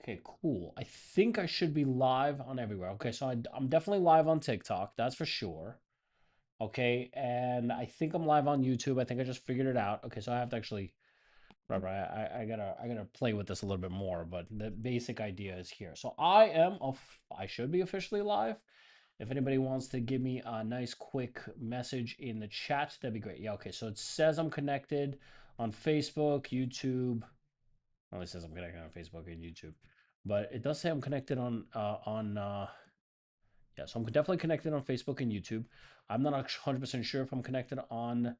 Okay, cool. I think I should be live on everywhere. Okay, so I'm definitely live on TikTok, that's for sure. Okay, and I think I'm live on YouTube. I think I just figured it out. Okay, so I have to actually, right, I gotta play with this a little bit more, but the basic idea is here. So I should be officially live. If anybody wants to give me a nice quick message in the chat, that'd be great. Yeah, okay, so it says I'm connected on Facebook, YouTube. Well, it says I'm connected on Facebook and YouTube, but it does say I'm connected on yeah. So I'm definitely connected on Facebook and YouTube. I'm not 100% sure if I'm connected on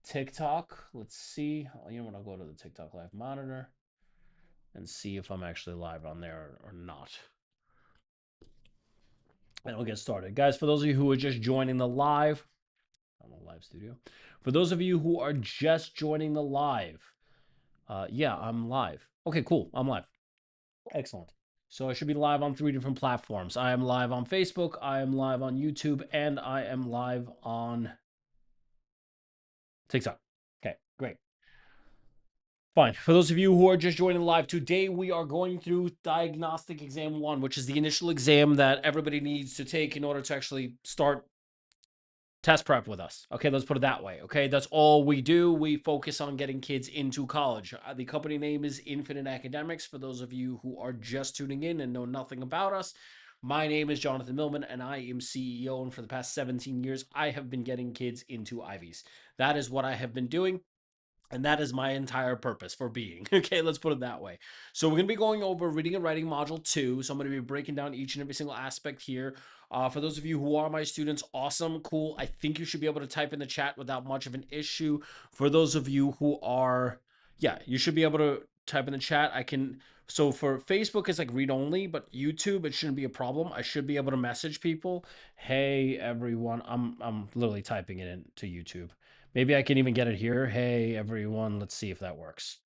TikTok. Let's see. You know what? I'll go to the TikTok live monitor and see if I'm actually live on there or not. And we'll get started, guys. For those of you who are just joining the live on the live studio, for those of you who are just joining the live, yeah, I'm live. Okay, cool. I'm live. Excellent. So I should be live on 3 different platforms. I am live on Facebook, I am live on YouTube, and I am live on TikTok. Okay, great. Fine. For those of you who are just joining live, today we are going through Diagnostic Exam 1, which is the initial exam that everybody needs to take in order to actually start test prep with us. Okay, let's put it that way. Okay, that's all we do. We focus on getting kids into college. The company name is Infinite Academics. For those of you who are just tuning in and know nothing about us, my name is Jonathan Milman and I am CEO. And for the past 17 years, I have been getting kids into Ivies. That is what I have been doing. And that is my entire purpose for being. Okay, let's put it that way. So we're going to be going over reading and writing module 2. So I'm going to be breaking down each and every single aspect here. For those of you who are my students, awesome, cool. I think you should be able to type in the chat without much of an issue. For those of you who are, yeah, you should be able to type in the chat. I can. So for Facebook, it's like read only, but YouTube, it shouldn't be a problem. I should be able to message people. Hey everyone, I'm literally typing it into YouTube. Maybe I can even get it here. Hey everyone, let's see if that works.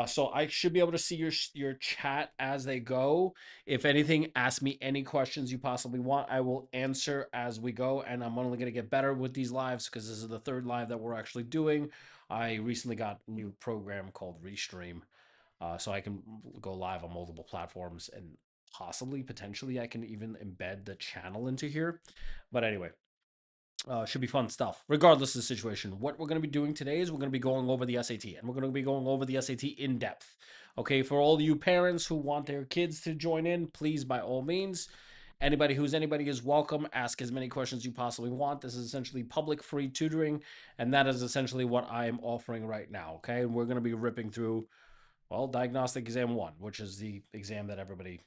So I should be able to see your chat as they go. If anything, ask me any questions you possibly want. I will answer as we go, and I'm only going to get better with these lives because this is the third live that we're actually doing. I recently got a new program called Restream, so I can go live on multiple platforms and possibly, potentially, I can even embed the channel into here. But anyway, should be fun stuff, regardless of the situation. What we're going to be doing today is we're going to be going over the SAT, and we're going to be going over the SAT in depth. Okay, for all you parents who want their kids to join in, please, by all means, anybody is welcome. Ask as many questions you possibly want. This is essentially public free tutoring, and that is essentially what I am offering right now. Okay, and we're going to be ripping through, well, Diagnostic Exam 1, which is the exam that everybody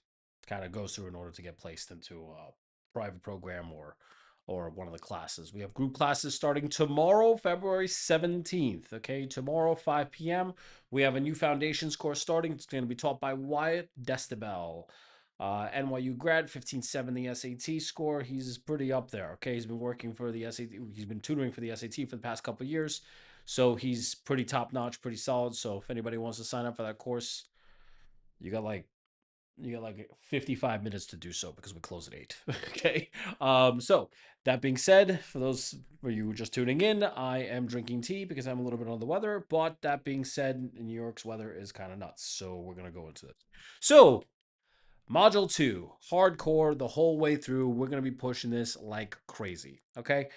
kind of goes through in order to get placed into a private program or one of the classes. We have group classes starting tomorrow, February 17th. Okay, tomorrow, 5 p.m. We have a new foundations course starting. It's going to be taught by Wyatt Destabel. NYU grad, 1570 SAT score. He's pretty up there. Okay, he's been working for the SAT. He's been tutoring for the SAT for the past couple of years. So he's pretty top notch, pretty solid. So if anybody wants to sign up for that course, you got like 55 minutes to do so because we close at 8. Okay. So that being said, for those for you just tuning in, I am drinking tea because I'm a little bit under the weather. But that being said, New York's weather is kind of nuts. So we're gonna go into it. So Module 2, hardcore the whole way through. We're going to be pushing this like crazy, okay?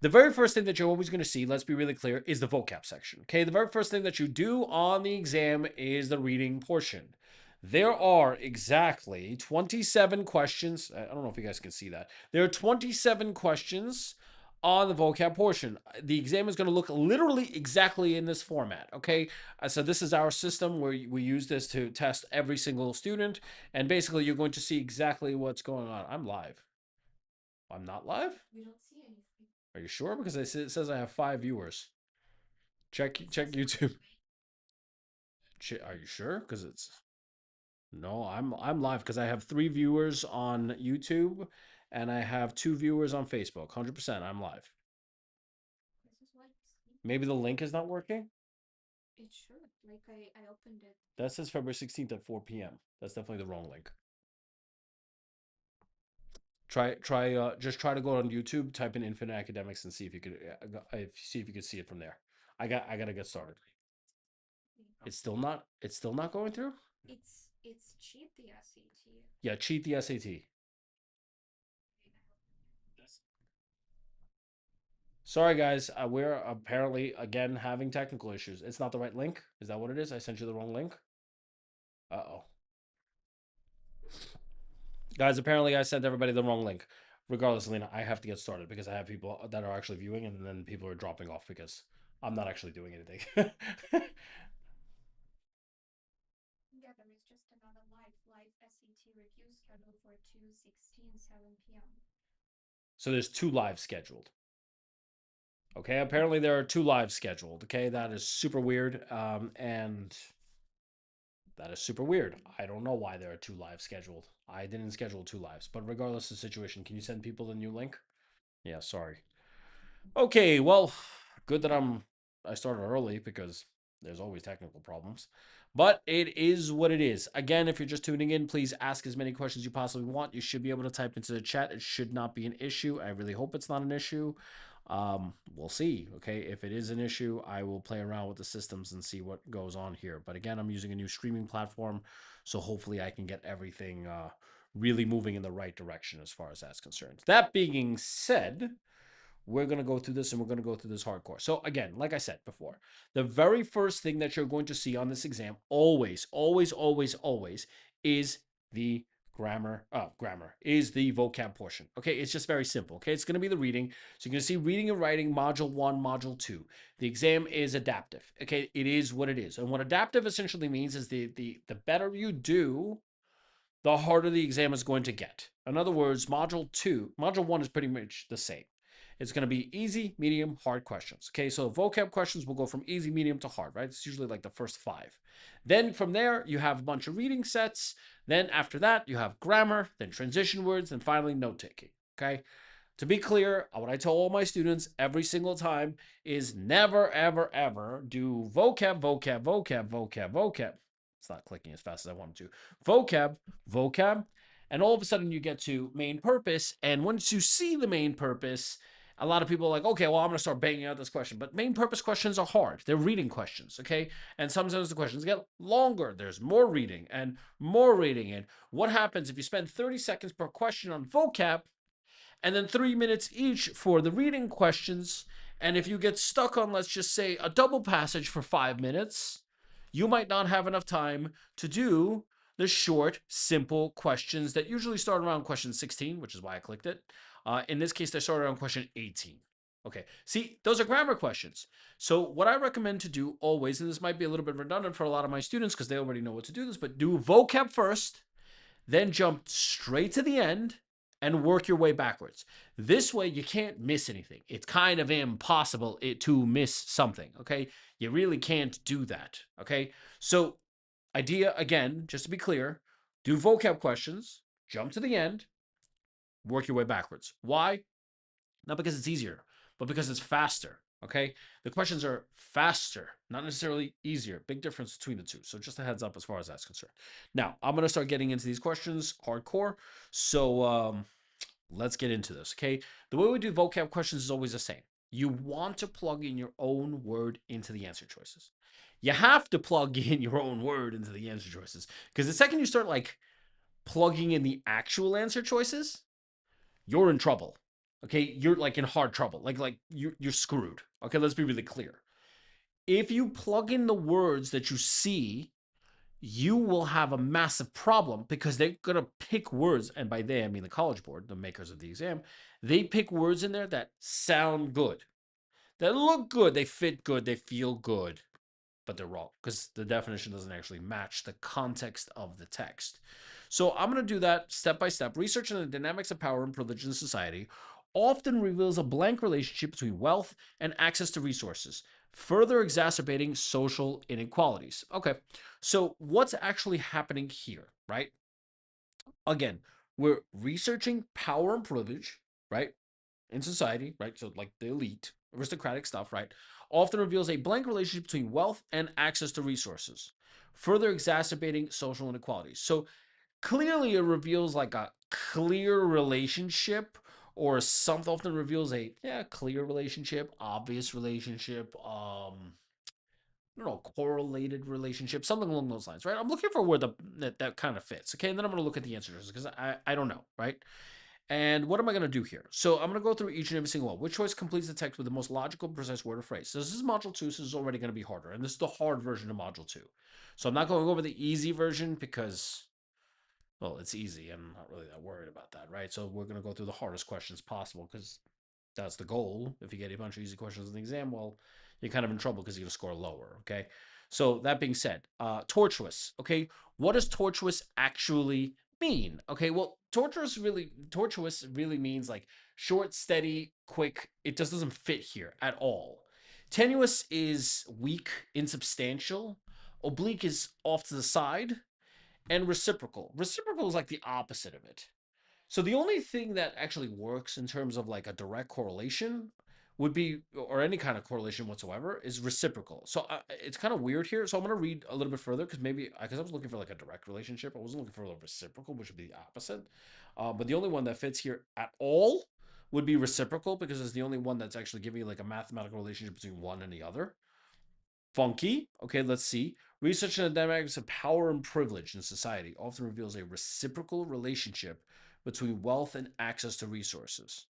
The very first thing that you're always going to see, let's be really clear, is the vocab section, okay? The very first thing that you do on the exam is the reading portion. There are exactly 27 questions. I don't know if you guys can see that. There are 27 questions on the vocab portion. The exam is going to look literally exactly in this format, okay? So this is our system where we use this to test every single student, and basically you're going to see exactly what's going on. I'm live. I'm not live? We don't see anything. Are you sure? Because it says I have 5 viewers. Check YouTube. Are you sure? Because it's no, I'm live because I have 3 viewers on YouTube and I have 2 viewers on Facebook. 100%, I'm live. Maybe the link is not working. It should. Like I opened it. That says February 16th at 4 p.m. That's definitely the wrong link. Just try to go on YouTube, type in Infinite Academics, and see if you could see if you could see it from there. I gotta get started. It's still not going through. It's cheat the SAT. Yeah, cheat the SAT. Sorry, guys. We're apparently again having technical issues. It's not the right link. Is that what it is? I sent you the wrong link. Uh-oh. Guys, apparently I sent everybody the wrong link. Regardless, Lena, I have to get started because I have people that are actually viewing and then people are dropping off because I'm not actually doing anything. Yeah, there is just another live SAT review scheduled for 2:16, 7 p.m. So there's two lives scheduled. Okay, apparently there are two lives scheduled. Okay, that is super weird. And that is super weird. I don't know why there are two lives scheduled. I didn't schedule two lives, but regardless of the situation, can you send people the new link? Yeah, sorry. Okay, well, good that I started early because there's always technical problems. But it is what it is. Again, if you're just tuning in, please ask as many questions you possibly want. You should be able to type into the chat. It should not be an issue. I really hope it's not an issue. We'll see. Okay, if it is an issue, I will play around with the systems and see what goes on here. But again, I'm using a new streaming platform, so hopefully I can get everything really moving in the right direction as far as that's concerned. That being said, we're going to go through this and we're going to go through this hardcore. So again, like I said before, the very first thing that you're going to see on this exam always, always, always, always is the grammar is the vocab portion. Okay, it's just very simple. Okay, it's going to be the reading. So you're going to see reading and writing module 1, module 2. The exam is adaptive. Okay, it is what it is. And what adaptive essentially means is the better you do, the harder the exam is going to get. In other words, module 1 is pretty much the same. It's going to be easy, medium, hard questions. Okay, so vocab questions will go from easy, medium to hard, right? It's usually like the first 5. Then from there, you have a bunch of reading sets. Then after that, you have grammar, then transition words, and finally note taking. Okay, to be clear, what I tell all my students every single time is never, ever, ever do vocab, vocab, vocab, vocab, vocab. It's not clicking as fast as I want it to. Vocab, vocab, and all of a sudden you get to main purpose. And once you see the main purpose, a lot of people are like, okay, well, I'm going to start banging out this question. But main purpose questions are hard. They're reading questions, okay? And sometimes the questions get longer. There's more reading and more reading. And what happens if you spend 30 seconds per question on vocab and then 3 minutes each for the reading questions? And if you get stuck on, let's just say, a double passage for 5 minutes, you might not have enough time to do the short, simple questions that usually start around question 16, which is why I clicked it. In this case, they start around question 18. Okay, see, those are grammar questions. So what I recommend to do always, and this might be a little bit redundant for a lot of my students because they already know what to do this, but do vocab first, then jump straight to the end and work your way backwards. This way, you can't miss anything. It's kind of impossible to miss something, okay? You really can't do that, okay? So, idea again, just to be clear, do vocab questions, jump to the end, work your way backwards. Why? Not because it's easier, but because it's faster. Okay, the questions are faster, not necessarily easier. Big difference between the two. So just a heads up as far as that's concerned. Now I'm gonna start getting into these questions hardcore. So let's get into this. Okay, the way we do vocab questions is always the same. You want to plug in your own word into the answer choices. You have to plug in your own word into the answer choices because the second you start like plugging in the actual answer choices, you're in trouble. Okay, you're like in hard trouble. Like you're screwed. Okay, let's be really clear. If you plug in the words that you see, you will have a massive problem because they're gonna pick words, and by they I mean the College Board, the makers of the exam. They pick words in there that sound good, that look good, they fit good, they feel good, but they're wrong because the definition doesn't actually match the context of the text. So I'm going to do that step by step. Research on the dynamics of power and privilege in society often reveals a blank relationship between wealth and access to resources, further exacerbating social inequalities. Okay, so what's actually happening here, right? Again, we're researching power and privilege, right? In society, right? So, like the elite, aristocratic stuff, right? Often reveals a blank relationship between wealth and access to resources, further exacerbating social inequalities. So, clearly, it reveals like a clear relationship, or something often reveals a clear relationship, obvious relationship, don't know, correlated relationship, something along those lines, right? I'm looking for where that kind of fits. Okay, and then I'm going to look at the answers because I don't know, right? And what am I going to do here? So I'm going to go through each and every single one. Which choice completes the text with the most logical, precise word or phrase? So this is module two, so this is already going to be harder, and this is the hard version of module two. So I'm not going over the easy version because, well, it's easy. I'm not really that worried about that, right? So we're going to go through the hardest questions possible because that's the goal. If you get a bunch of easy questions in the exam, well, you're kind of in trouble because you're going to score lower. Okay. So that being said, tortuous. Okay. What does tortuous actually mean? Okay. Well, tortuous really means like short, steady, quick. It just doesn't fit here at all. Tenuous is weak, insubstantial. Oblique is off to the side. And reciprocal. Reciprocal is like the opposite of it. So the only thing that actually works in terms of like a direct correlation would be, or any kind of correlation whatsoever, is reciprocal. So it's kind of weird here. So I'm going to read a little bit further because I was looking for like a direct relationship. I wasn't looking for a reciprocal, which would be the opposite. But the only one that fits here at all would be reciprocal because it's the only one that's actually giving you like a mathematical relationship between one and the other. Funky. Okay, let's see. Research in the dynamics of power and privilege in society often reveals a reciprocal relationship between wealth and access to resources.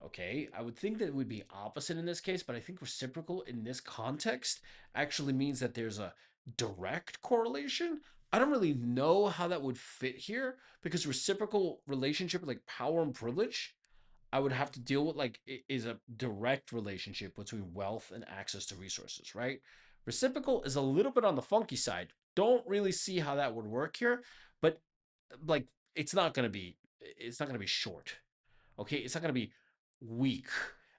Okay, I would think that it would be opposite in this case, but I think reciprocal in this context actually means that there's a direct correlation. I don't really know how that would fit here because reciprocal relationship like power and privilege I would have to deal with like is a direct relationship between wealth and access to resources, right? Reciprocal is a little bit on the funky side. Don't really see how that would work here, but like it's not going to be short. Okay? It's not going to be weak.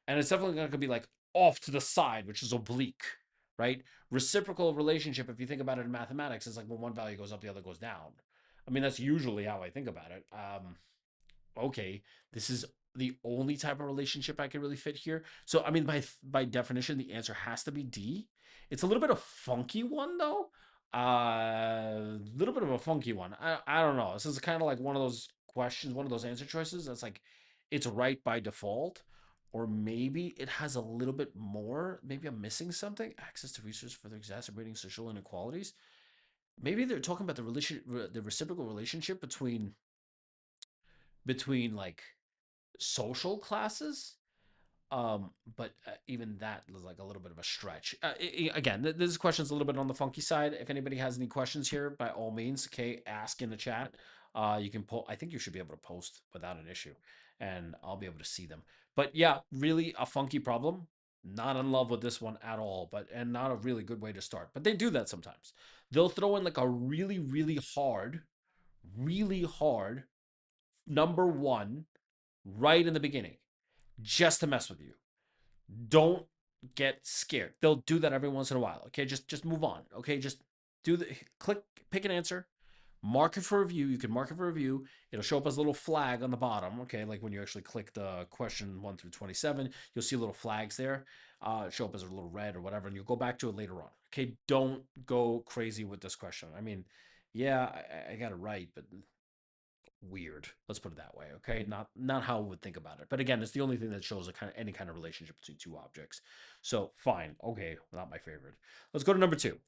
And it's definitely not going to be like off to the side, which is oblique, right? Reciprocal relationship if you think about it in mathematics is like when one value goes up the other goes down. I mean, that's usually how I think about it. Okay, this is the only type of relationship I can really fit here. So I mean, by definition, the answer has to be D. It's a little bit of funky one though. A little bit of a funky one. I don't know. This is kind of like one of those questions, one of those answer choices that's like it's right by default. Or maybe it has a little bit more. Maybe I'm missing something. Access to resources further exacerbating social inequalities. Maybe they're talking about the reciprocal relationship between like social classes. But even that was like a little bit of a stretch. Again, this question's a little bit on the funky side. If anybody has any questions here, by all means, okay, ask in the chat. You can post. I think you should be able to post without an issue, and I'll be able to see them. But yeah, really a funky problem. Not in love with this one at all, and not a really good way to start. But they do that sometimes. They'll throw in like a really hard number one right in the beginning just to mess with you. Don't get scared. They'll do that every once in a while. Okay, just move on. Okay, just do the click, pick an answer, mark it for review. You can mark it for review. It'll show up as a little flag on the bottom. Okay, like when you actually click the question 1 through 27, you'll see little flags there. Show up as a little red or whatever, and you'll go back to it later on. Okay, don't go crazy with this question. I mean, yeah, I got it right, but weird. Let's put it that way. Okay, not how I would think about it. But again, it's the only thing that shows a kind of any kind of relationship between two objects. So fine. Okay, not my favorite. Let's go to number two.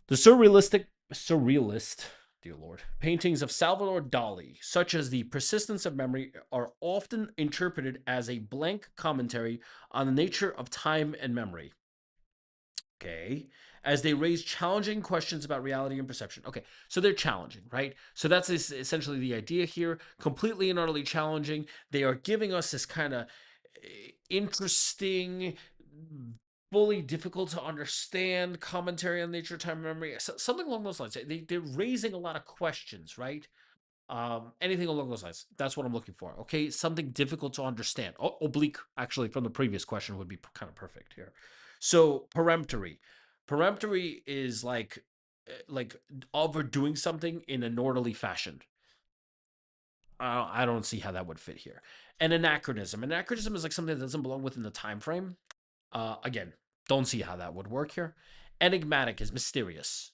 The surrealist, dear Lord, paintings of Salvador Dali, such as The Persistence of Memory, are often interpreted as a blank commentary on the nature of time and memory. Okay. As they raise challenging questions about reality and perception. Okay. So they're challenging, right? So that's essentially the idea here. Completely and utterly challenging. They are giving us this kind of interesting, fully difficult to understand commentary on nature, time, and memory. Something along those lines. They're raising a lot of questions, right? Anything along those lines. That's what I'm looking for. Okay, something difficult to understand. Oblique, actually, from the previous question would be kind of perfect here. So peremptory. Peremptory is like overdoing something in an orderly fashion. I don't see how that would fit here. An anachronism. Anachronism is like something that doesn't belong within the time frame. Again, don't see how that would work here. Enigmatic is mysterious.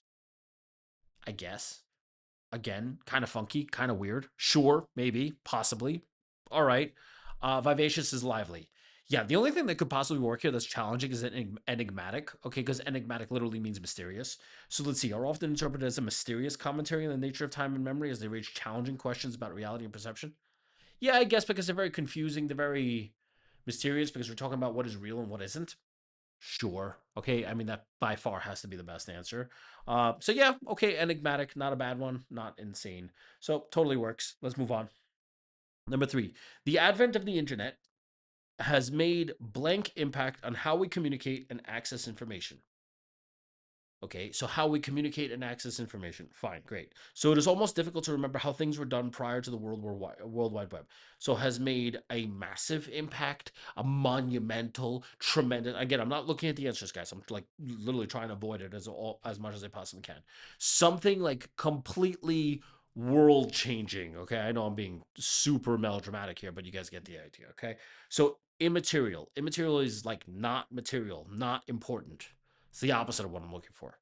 I guess. Again, kind of funky, kind of weird. Sure, maybe, possibly. All right. Vivacious is lively. Yeah, the only thing that could possibly work here that's challenging is enigmatic. Okay, because enigmatic literally means mysterious. So let's see, are often interpreted as a mysterious commentary on the nature of time and memory as they raise challenging questions about reality and perception. Yeah, I guess because they're very confusing, they're very mysterious because we're talking about what is real and what isn't. Sure. Okay, I mean that by far has to be the best answer. So yeah, okay, enigmatic, not a bad one, not insane. So totally works. Let's move on. Number three, the advent of the internet has made blank impact on how we communicate and access information. Okay, so how we communicate and access information. Fine, great. So it is almost difficult to remember how things were done prior to the World Wide Web. So has made a massive impact, a monumental, tremendous. Again, I'm not looking at the answers, guys. I'm like literally trying to avoid it as much as I possibly can. Something like completely world changing. Okay, I know I'm being super melodramatic here, but you guys get the idea. Okay, so immaterial. Immaterial is like not material, not important. It's the opposite of what I'm looking for.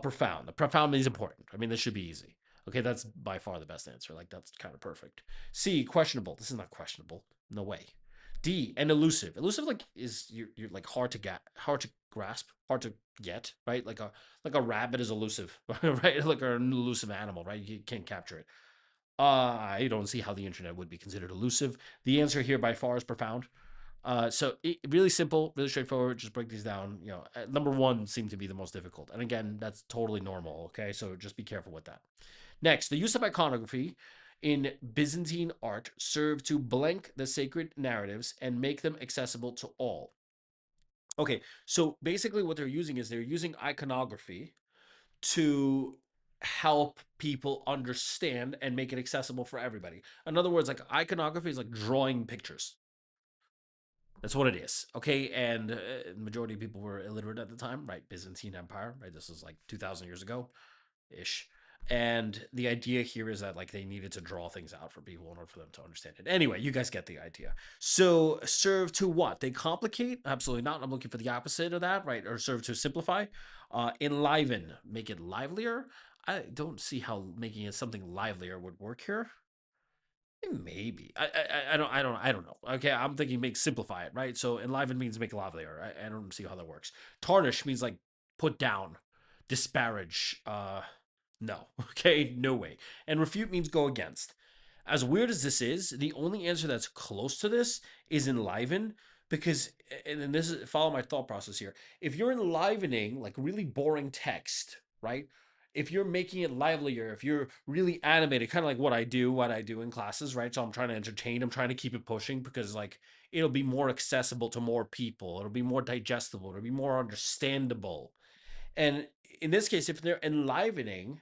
Profound. The profound means important. I mean, this should be easy. Okay, that's by far the best answer. Like, that's kind of perfect. C, questionable. This is not questionable. No way. D, and elusive. Elusive, like, is you're like hard to get, hard to grasp, hard to get, right? Like a rabbit is elusive, right? Like an elusive animal, right? You can't capture it. I don't see how the internet would be considered elusive. The answer here by far is profound. Really simple, really straightforward. Just break these down. Number one seemed to be the most difficult, and again, that's totally normal. Okay, so just be careful with that. Next, the use of iconography in Byzantine art served to blank the sacred narratives and make them accessible to all. Okay, so basically, what they're using is they're using iconography to help people understand and make it accessible for everybody. In other words, like iconography is like drawing pictures. That's what it is. Okay. And the majority of people were illiterate at the time, right? Byzantine Empire, right? This is like 2,000 years ago ish. And the idea here is that like they needed to draw things out for people in order for them to understand it. Anyway, you guys get the idea. So serve to what? They complicate? Absolutely not. I'm looking for the opposite of that, right? Or serve to simplify, enliven, make it livelier. I don't see how making it something livelier would work here. Maybe I don't know. Okay, I'm thinking make simplify it, right? So enliven means make livelier. I don't see how that works. Tarnish means like put down, disparage. No. Okay, no way. And refute means go against. As weird as this is, the only answer that's close to this is enliven because, and then this is follow my thought process here. If you're enlivening like really boring text, right? If you're making it livelier, if you're really animated, kind of like what I do in classes, right? So I'm trying to entertain, I'm trying to keep it pushing because like it'll be more accessible to more people, it'll be more digestible, it'll be more understandable. And in this case, if they're enlivening,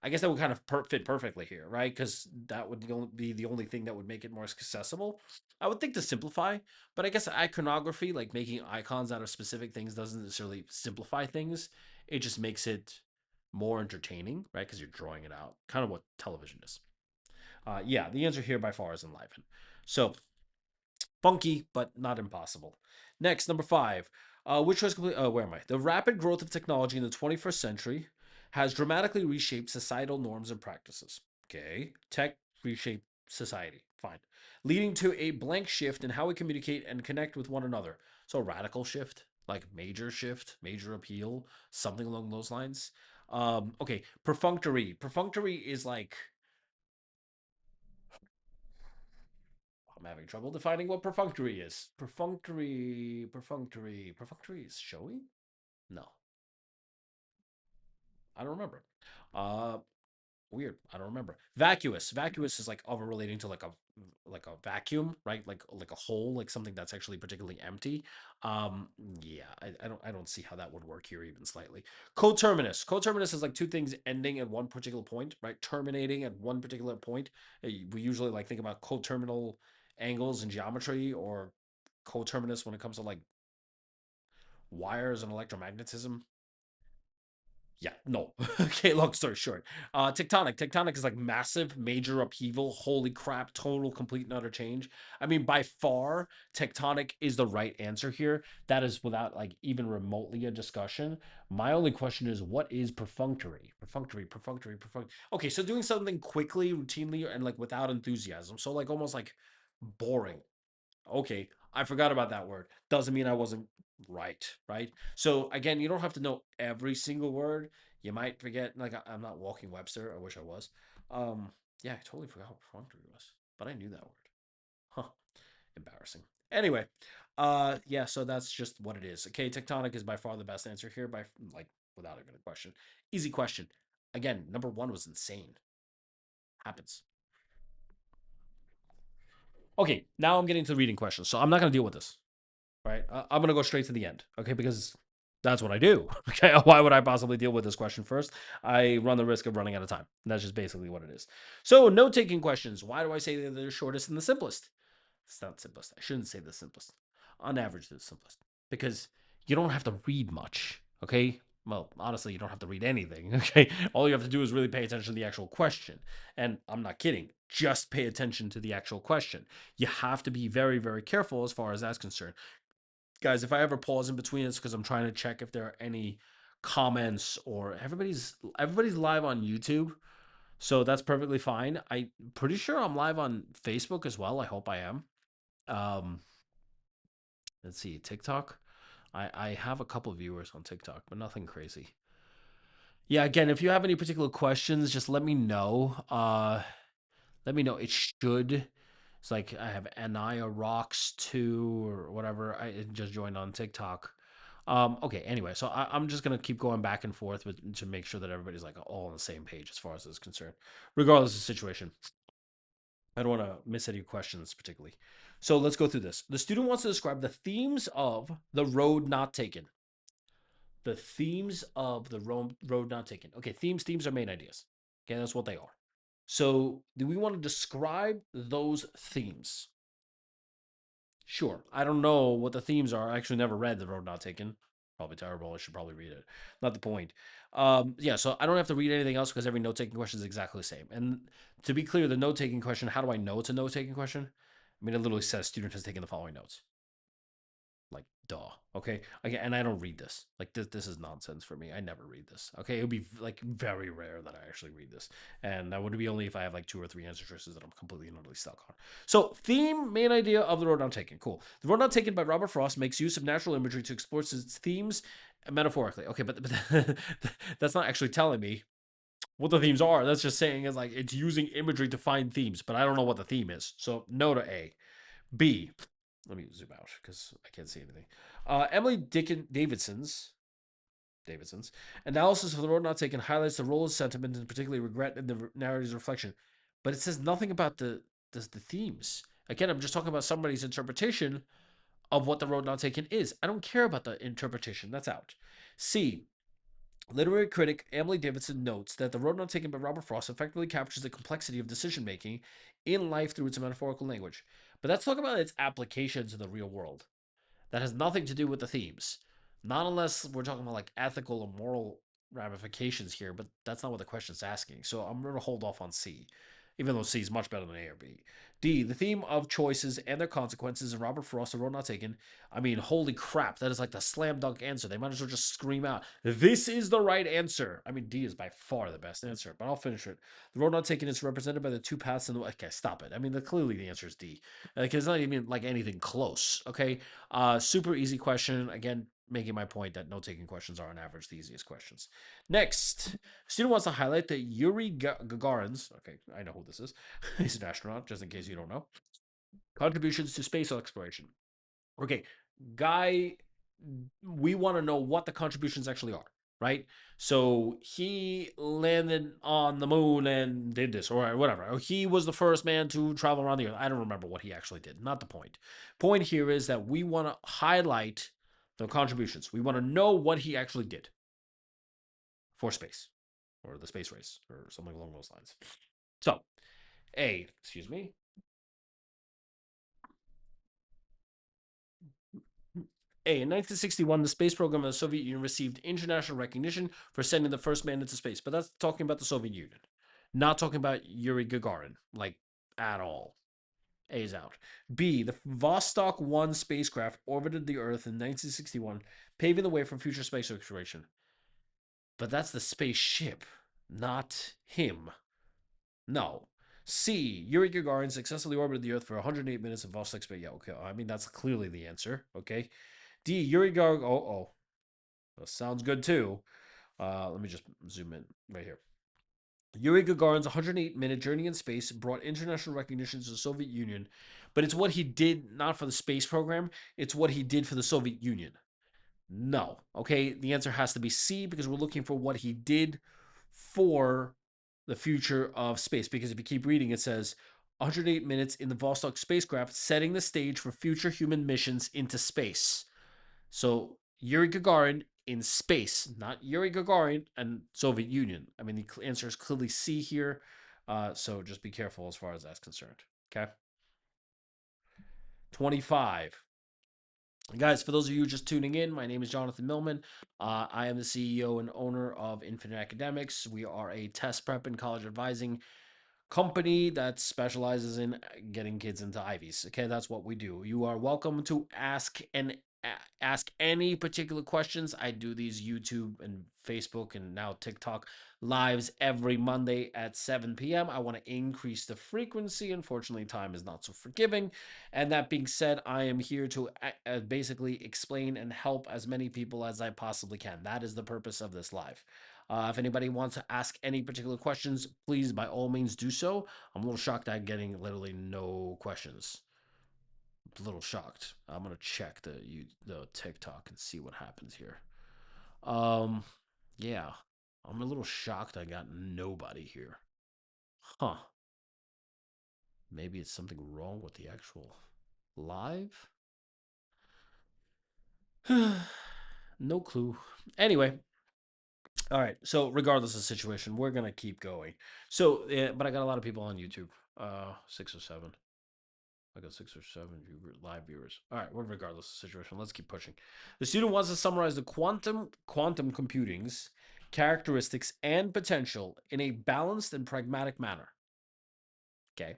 I guess that would kind of fit perfectly here, right? Because that would be the only thing that would make it more accessible. I would think to simplify, but I guess iconography, like making icons out of specific things, doesn't necessarily simplify things. It just makes it more entertaining, right? Because you're drawing it out, kind of what television is. Yeah, the answer here by far is enliven. So funky, but not impossible. Next, number five. Which was complete? Where am I? The rapid growth of technology in the 21st century has dramatically reshaped societal norms and practices. Okay, tech reshaped society. Fine, leading to a blank shift in how we communicate and connect with one another. So radical shift, major appeal, something along those lines. Okay, perfunctory. Perfunctory is like I'm having trouble defining what perfunctory is. Perfunctory is showy? No, I don't remember. Uh, weird. I don't remember. Vacuous. Vacuous is like over relating to like a vacuum, right? Like a hole, like something that's actually particularly empty. Yeah, I don't see how that would work here even slightly. Coterminous. Coterminous is like two things ending at one particular point, right? Terminating at one particular point. We usually like think about coterminal angles in geometry or coterminous when it comes to like wires and electromagnetism. Yeah, no. Okay, long story short. Tectonic. Tectonic is like massive, major upheaval. Holy crap, total, complete, and utter change. I mean, by far, tectonic is the right answer here. That is without like even remotely a discussion. My only question is, what is perfunctory? Perfunctory. Okay, so doing something quickly, routinely, and like without enthusiasm. So like almost like boring. Okay. I forgot about that word. Doesn't mean I wasn't right, right? So again, you don't have to know every single word. You might forget. Like I'm not walking Webster. I wish I was. Um, yeah, I totally forgot what perfunctory was, but I knew that word. Huh. Embarrassing. Anyway, yeah. So that's just what it is. Okay, tectonic is by far the best answer here, by like without even a question. Easy question. Again, number one was insane. Happens. Okay, now I'm getting to the reading questions. So I'm not going to deal with this, right? I'm going to go straight to the end, okay? Because that's what I do. Okay, why would I possibly deal with this question first? I run the risk of running out of time. And that's just basically what it is. So, note taking questions. Why do I say they're the shortest and the simplest? It's not simplest. I shouldn't say the simplest. On average, the simplest. Because you don't have to read much, okay? Well, honestly, you don't have to read anything, okay? All you have to do is really pay attention to the actual question. And I'm not kidding. Just pay attention to the actual question. You have to be very, very careful as far as that's concerned. Guys, if I ever pause in between, it's because I'm trying to check if there are any comments or everybody's live on YouTube. So that's perfectly fine. I'm pretty sure I'm live on Facebook as well. I hope I am. Um, let's see, TikTok. I have a couple viewers on TikTok, but nothing crazy. Yeah, again, if you have any particular questions, just let me know. Let me know. It should. It's like I have Anaya Rocks 2 or whatever. I just joined on TikTok. Okay, anyway, so I'm just gonna keep going back and forth to make sure that everybody's like all on the same page as far as this is concerned, regardless of the situation. I don't want to miss any questions particularly. So let's go through this. The student wants to describe the themes of the road not taken. The themes of the road not taken. Okay, themes are main ideas. Okay, that's what they are. So do we want to describe those themes? Sure. I don't know what the themes are. I actually never read The Road Not Taken. Probably terrible. I should probably read it. Not the point. Yeah, so I don't have to read anything else because every note taking question is exactly the same. And to be clear, the note taking question, how do I know it's a note taking question? I mean, it literally says student has taken the following notes. Like, duh. Okay. Again, and I don't read this. Like, this is nonsense for me. I never read this. Okay. It would be like very rare that I actually read this. And that would be only if I have like two or three answer choices that I'm completely and utterly stuck on. So, theme, main idea of The Road Not Taken. Cool. The Road Not Taken by Robert Frost makes use of natural imagery to explore its themes metaphorically. Okay, but that's not actually telling me what the themes are. That's just saying is like it's using imagery to find themes, but I don't know what the theme is. So, no to A. B. Let me zoom out because I can't see anything. Emily Davidson's analysis of The Road Not Taken highlights the role of sentiment and particularly regret in the narrative's reflection, but it says nothing about the themes. Again, I'm just talking about somebody's interpretation of what The Road Not Taken is. I don't care about the interpretation. That's out. C. Literary critic Emily Davidson notes that The Road Not Taken by Robert Frost effectively captures the complexity of decision making in life through its metaphorical language. But let's talk about its application to the real world. That has nothing to do with the themes. Not unless we're talking about like ethical or moral ramifications here, but that's not what the question's asking. So I'm going to hold off on C, even though C is much better than A or B. D, the theme of choices and their consequences in Robert Frost, The Road Not Taken. I mean, holy crap, that is like the slam dunk answer. They might as well just scream out, this is the right answer. I mean, D is by far the best answer, but I'll finish it. The Road Not Taken is represented by the two paths in the... Okay, stop it. I mean, clearly the answer is D. Like, it's not even like anything close, okay? Super easy question. Again, making my point that note-taking questions are on average the easiest questions. Next, student wants to highlight that Yuri Gagarin's, okay, I know who this is. He's an astronaut, just in case you don't know. Contributions to space exploration. Okay, guy, we want to know what the contributions actually are, right? So he landed on the moon and did this or whatever. Or he was the first man to travel around the earth. I don't remember what he actually did. Not the point. Point here is that we want to highlight the contributions. We want to know what he actually did for space or the space race or something along those lines. So, excuse me. In 1961, the space program of the Soviet Union received international recognition for sending the first man into space. But that's talking about the Soviet Union, not talking about Yuri Gagarin, like at all. A's out. B. The Vostok 1 spacecraft orbited the Earth in 1961, paving the way for future space exploration. But that's the spaceship, not him. No. C. Yuri Gagarin successfully orbited the Earth for 108 minutes in Vostok space. Yeah, okay. I mean, that's clearly the answer. Okay. D. Yuri Gagarin. Oh, that sounds good too. Let me just zoom in right here. Yuri Gagarin's 108-minute journey in space brought international recognition to the Soviet Union, but it's what he did not for the space program, it's what he did for the Soviet Union. No. Okay, the answer has to be C because we're looking for what he did for the future of space. Because if you keep reading, it says 108 minutes in the Vostok spacecraft, setting the stage for future human missions into space. So Yuri Gagarin in space, not Yuri Gagarin and Soviet Union. I mean, the answer is clearly C here. So just be careful as far as that's concerned. Okay. 25. Guys, for those of you just tuning in, my name is Jonathan Milman. I am the CEO and owner of Infinite Academics. We are a test prep and college advising company that specializes in getting kids into Ivies. Okay, that's what we do. You are welcome to ask any particular questions. I do these YouTube and Facebook and now TikTok lives every Monday at 7 p.m. I want to increase the frequency. Unfortunately, time is not so forgiving. And that being said, I am here to basically explain and help as many people as I possibly can. That is the purpose of this live. If anybody wants to ask any particular questions, please by all means do so. I'm a little shocked at getting literally no questions. I'm a little shocked. I'm gonna check the TikTok and see what happens here. Um, yeah, I'm a little shocked. I got nobody here. Huh? Maybe it's something wrong with the actual live. No clue. Anyway, all right. So regardless of the situation, we're gonna keep going. So, but I got a lot of people on YouTube. 6 or 7. I got 6 or 7 live viewers. All right. Well, regardless of the situation, let's keep pushing. The student wants to summarize the quantum computing's characteristics and potential in a balanced and pragmatic manner. Okay.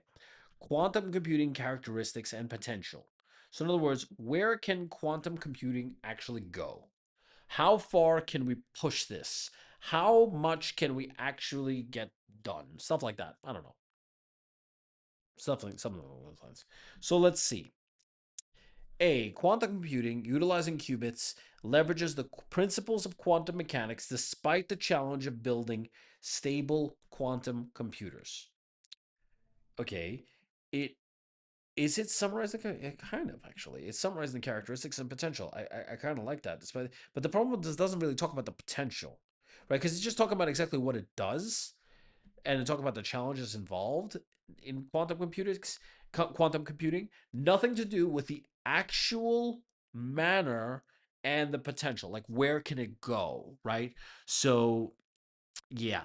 Quantum computing characteristics and potential. So, in other words, where can quantum computing actually go? How far can we push this? How much can we actually get done? Stuff like that. I don't know. Something along those lines. So let's see. A. Quantum computing, utilizing qubits, leverages the principles of quantum mechanics despite the challenge of building stable quantum computers. Okay. It is it summarizing kind of actually. It's summarizing the characteristics and potential. I kind of like that. Despite, but the problem with this doesn't really talk about the potential, right? Because it's just talking about exactly what it does and talk about the challenges involved in quantum computing, nothing to do with the actual manner and the potential. Like where can it go, right? So yeah,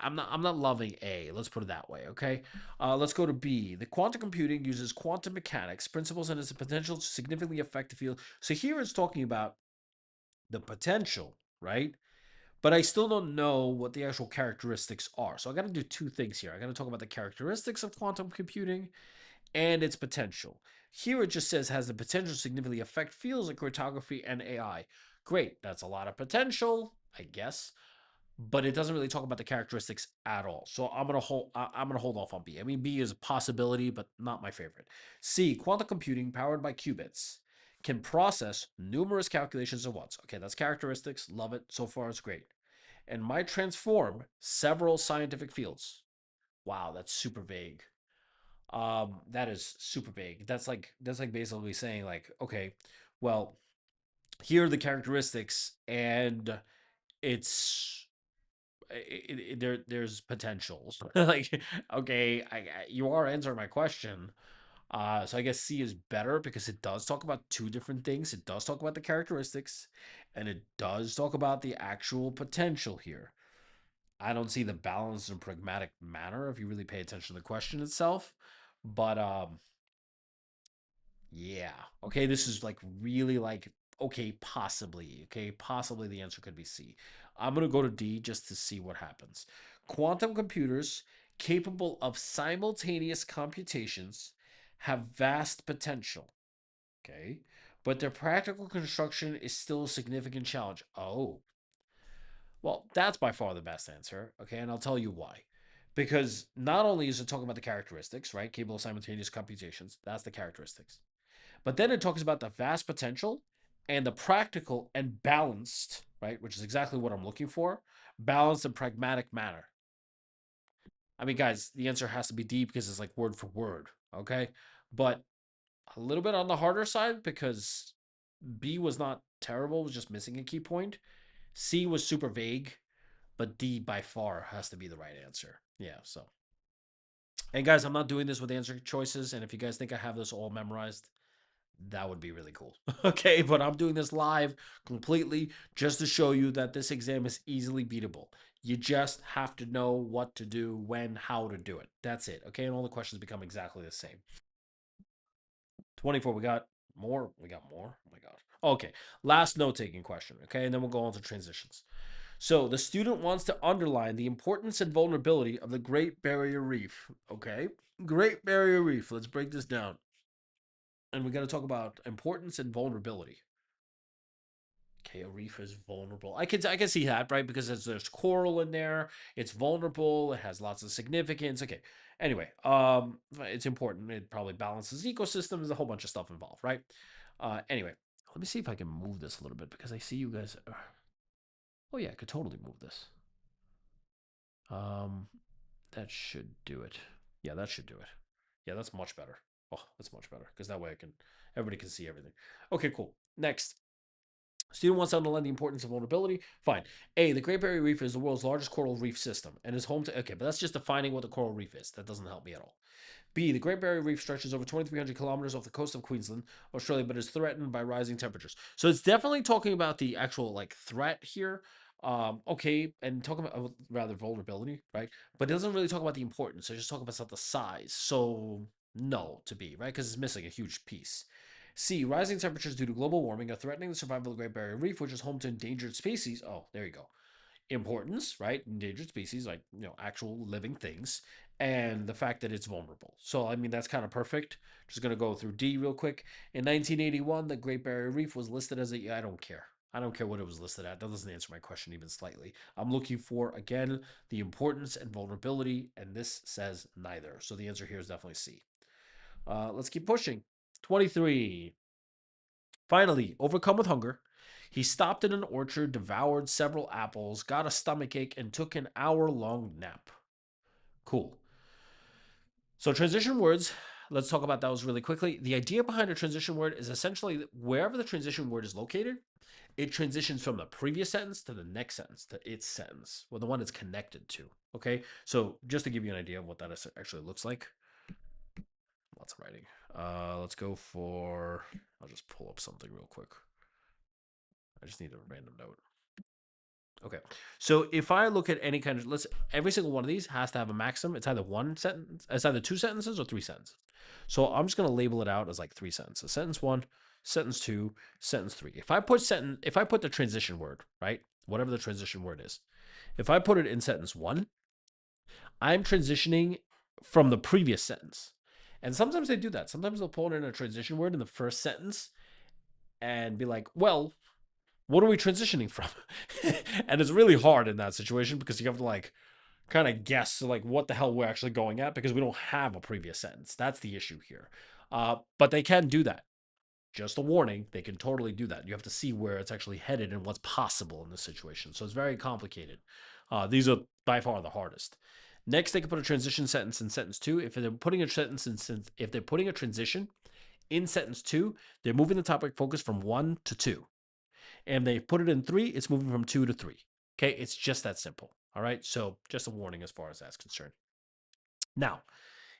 I'm not loving A. Let's put it that way. Okay, let's go to B. The quantum computing uses quantum mechanics principles and has the potential to significantly affect the field. So here it's talking about the potential, right? But I still don't know what the actual characteristics are. So I got to do two things here. I got to talk about the characteristics of quantum computing and its potential. Here it just says has the potential to significantly affect fields like cryptography and AI. Great, that's a lot of potential, I guess, but it doesn't really talk about the characteristics at all. So I'm gonna hold off on B. I mean, B is a possibility, but not my favorite. C, quantum computing powered by qubits can process numerous calculations at once. Okay, that's characteristics. Love it. So far, it's great and might transform several scientific fields. Wow, that's super vague. That is super vague. That's like basically saying like, okay, well, here are the characteristics, and it's there's potential. Like, okay, you are answering my question. So I guess C is better because it does talk about two different things. It does talk about the characteristics, and it does talk about the actual potential here. I don't see the balanced and pragmatic manner if you really pay attention to the question itself. But yeah. Okay, this is like really like okay, possibly. Okay, possibly the answer could be C. I'm going to go to D just to see what happens. Quantum computers capable of simultaneous computations have vast potential. Okay? But their practical construction is still a significant challenge. Oh, well, that's by far the best answer. Okay, and I'll tell you why. because not only is it talking about the characteristics, right? Capable of simultaneous computations, that's the characteristics. But then it talks about the vast potential and the practical and balanced, right? Which is exactly what I'm looking for, balanced and pragmatic manner. I mean, guys, the answer has to be D because it's like word for word, okay? But a little bit on the harder side because B was not terrible, it was just missing a key point. C was super vague, but D by far has to be the right answer. Yeah, so. And guys, I'm not doing this with answer choices, and if you guys think I have this all memorized, that would be really cool. Okay, but I'm doing this live completely just to show you that this exam is easily beatable. You just have to know what to do, when, how to do it. That's it. Okay, and all the questions become exactly the same. 24, we got more. We got more. Oh my God. Okay, last note taking question. Okay, and then we'll go on to transitions. So the student wants to underline the importance and vulnerability of the Great Barrier Reef. Okay, Great Barrier Reef. Let's break this down. And we got to talk about importance and vulnerability. Okay, a reef is vulnerable. I can see that, right? Because there's coral in there. It's vulnerable. It has lots of significance. Okay. Anyway, it's important. It probably balances ecosystems. There's a whole bunch of stuff involved, right? Anyway, let me see if I can move this a little bit because I see you guys. Oh yeah, I could totally move this. Um, that should do it. Yeah, that should do it. Yeah, that's much better. Oh, that's much better because that way everybody can see everything. Okay, cool. Next. Student wants to underline the importance of vulnerability. Fine. A, the Great Barrier Reef is the world's largest coral reef system and is home to. Okay, but that's just defining what the coral reef is. That doesn't help me at all. B, the Great Barrier Reef stretches over 2,300 kilometers off the coast of Queensland, Australia, but is threatened by rising temperatures. So it's definitely talking about the actual like threat here. Okay, and talking about rather vulnerability, right? But it doesn't really talk about the importance. It just talk about the size. So no to B, right? Because it's missing a huge piece. C, rising temperatures due to global warming are threatening the survival of the Great Barrier Reef, which is home to endangered species. Oh, there you go. Importance, right? Endangered species, like, actual living things, and the fact that it's vulnerable. So, I mean, that's kind of perfect. Just going to go through D real quick. In 1981, the Great Barrier Reef was listed as I don't care. I don't care what it was listed at. That doesn't answer my question even slightly. I'm looking for, again, the importance and vulnerability, and this says neither. So the answer here is definitely C. Let's keep pushing. 23. Finally, overcome with hunger, he stopped in an orchard, devoured several apples, got a stomachache, and took an hour-long nap. Cool. So, transition words, let's talk about those really quickly. The idea behind a transition word is essentially wherever the transition word is located, it transitions from the previous sentence to the next sentence, to its sentence, well, the one it's connected to. Okay. So, just to give you an idea of what that actually looks like, lots of writing. Let's go for, I'll just pull up something real quick. I just need a random note. Okay. So if I look at any kind of every single one of these has to have a maximum. It's either one sentence, it's either two sentences or three sentences. So I'm just gonna label it out as like three sentences. Sentence one, sentence two, sentence three. If I put the transition word, right? Whatever the transition word is, if I put it in sentence one, I'm transitioning from the previous sentence. And sometimes they do that. Sometimes they'll pull in a transition word in the first sentence and be like, well, what are we transitioning from? And it's really hard in that situation because you have to like kind of guess like what the hell we're actually going at because we don't have a previous sentence. That's the issue here. But they can do that. Just a warning, they can totally do that. You have to see where it's actually headed and what's possible in this situation. So it's very complicated. These are by far the hardest. Next, they can put a transition sentence in sentence two. If they're putting a if they're putting a transition in sentence two, they're moving the topic focus from one to two. And they put it in three, it's moving from two to three. Okay, it's just that simple. All right, so just a warning as far as that's concerned. Now,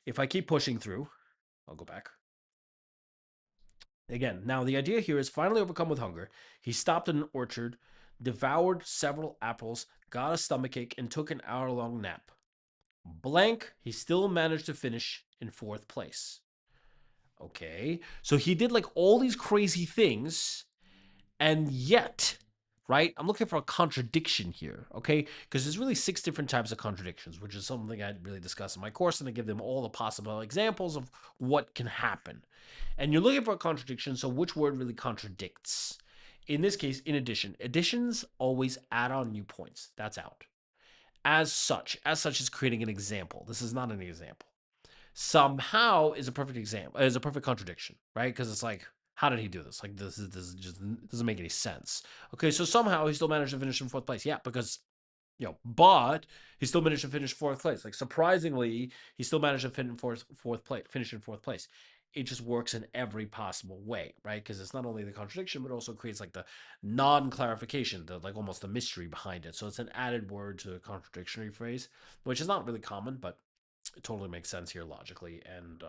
if I keep pushing through, I'll go back. Again, now the idea here is finally overcome with hunger. He stopped in an orchard, devoured several apples, got a stomachache, and took an hour-long nap. Blank, he still managed to finish in fourth place. Okay, so he did like all these crazy things, and yet, right? I'm looking for a contradiction here, okay? Because there's really 6 different types of contradictions, which is something I really discuss in my course, and I give them all the possible examples of what can happen. And you're looking for a contradiction, so which word really contradicts? In this case, in addition. Additions always add on new points. That's out. As such is creating an example. This is not an example. Somehow is a perfect example, is a perfect contradiction, right? Because it's like, how did he do this? Like this just doesn't make any sense. Okay, so somehow he still managed to finish in fourth place. Yeah, because but he still managed to finish fourth place. Like surprisingly, he still managed to finish in fourth place. It just works in every possible way, right? Because it's not only the contradiction, but also creates like the non-clarification, the like almost the mystery behind it. So it's an added word to a contradictory phrase, which is not really common, but it totally makes sense here logically and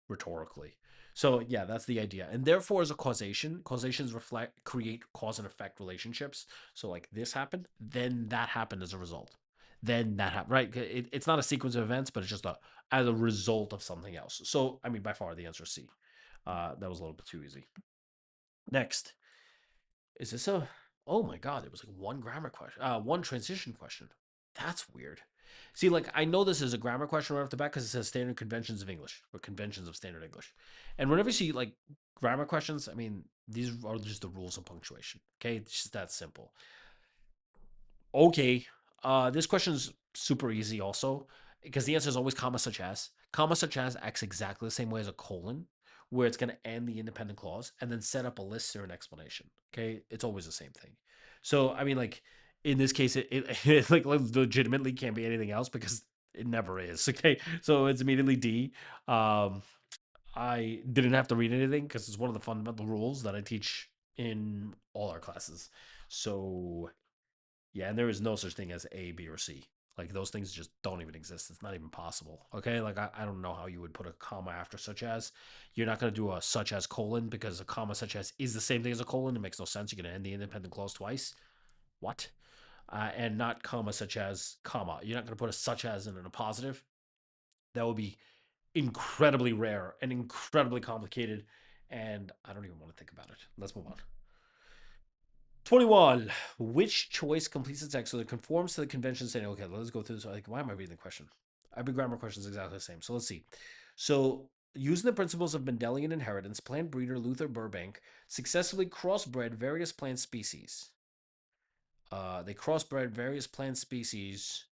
rhetorically. So yeah, that's the idea. And therefore, as a causation, causations create cause and effect relationships. So like this happened, then that happened as a result. Then that happened, right? It's not a sequence of events, but it's just as a result of something else. So I mean, by far the answer is C. That was a little bit too easy. Next, is this a? Oh my god, it was like one grammar question, one transition question. That's weird. See, like I know this is a grammar question right off the bat because it says standard conventions of English or conventions of standard English, and whenever you see like grammar questions, I mean these are just the rules of punctuation. Okay, it's just that simple. Okay, this question's super easy also because the answer is always comma such as. Comma such as acts exactly the same way as a colon, where it's going to end the independent clause and then set up a list or an explanation. Okay, it's always the same thing. So I mean, like in this case, it like legitimately can't be anything else because it never is. Okay, so it's immediately D. Um, I didn't have to read anything because it's one of the fundamental rules that I teach in all our classes. So yeah, and there is no such thing as A, B, or C. Like those things just don't even exist. It's not even possible. Okay. Like I don't know how you would put a comma after such as. You're not going to do a such as colon because a comma such as is the same thing as a colon. It makes no sense. You're going to end the independent clause twice. What? And not comma such as comma. You're not going to put a such as in a positive. That would be incredibly rare and incredibly complicated. And I don't even want to think about it. Let's move on. 21. Which choice completes the text so that it conforms to the convention saying, okay, let's go through this. Like, why am I reading the question? Every grammar question is exactly the same. So let's see. So, using the principles of Mendelian inheritance, plant breeder Luther Burbank successfully crossbred various plant species. They crossbred various plant species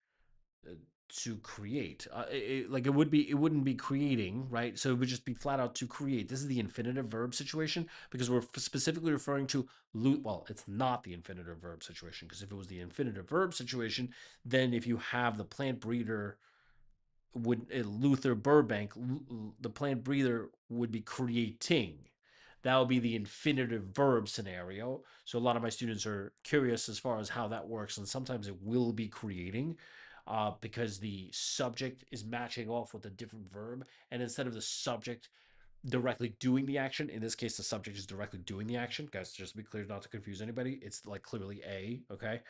to create. Like it wouldn't be creating, right? So it would just be flat out to create. This is the infinitive verb situation because we're specifically referring to well, it's not the infinitive verb situation because if it was the infinitive verb situation, then if you have the plant breeder would Luther Burbank, the plant breeder would be creating. That would be the infinitive verb scenario. So a lot of my students are curious as far as how that works, and sometimes it will be creating. Because the subject is matching off with a different verb, and instead of the subject directly doing the action. In this case, the subject is directly doing the action. Guys, just to be clear, not to confuse anybody, it's like clearly A, okay?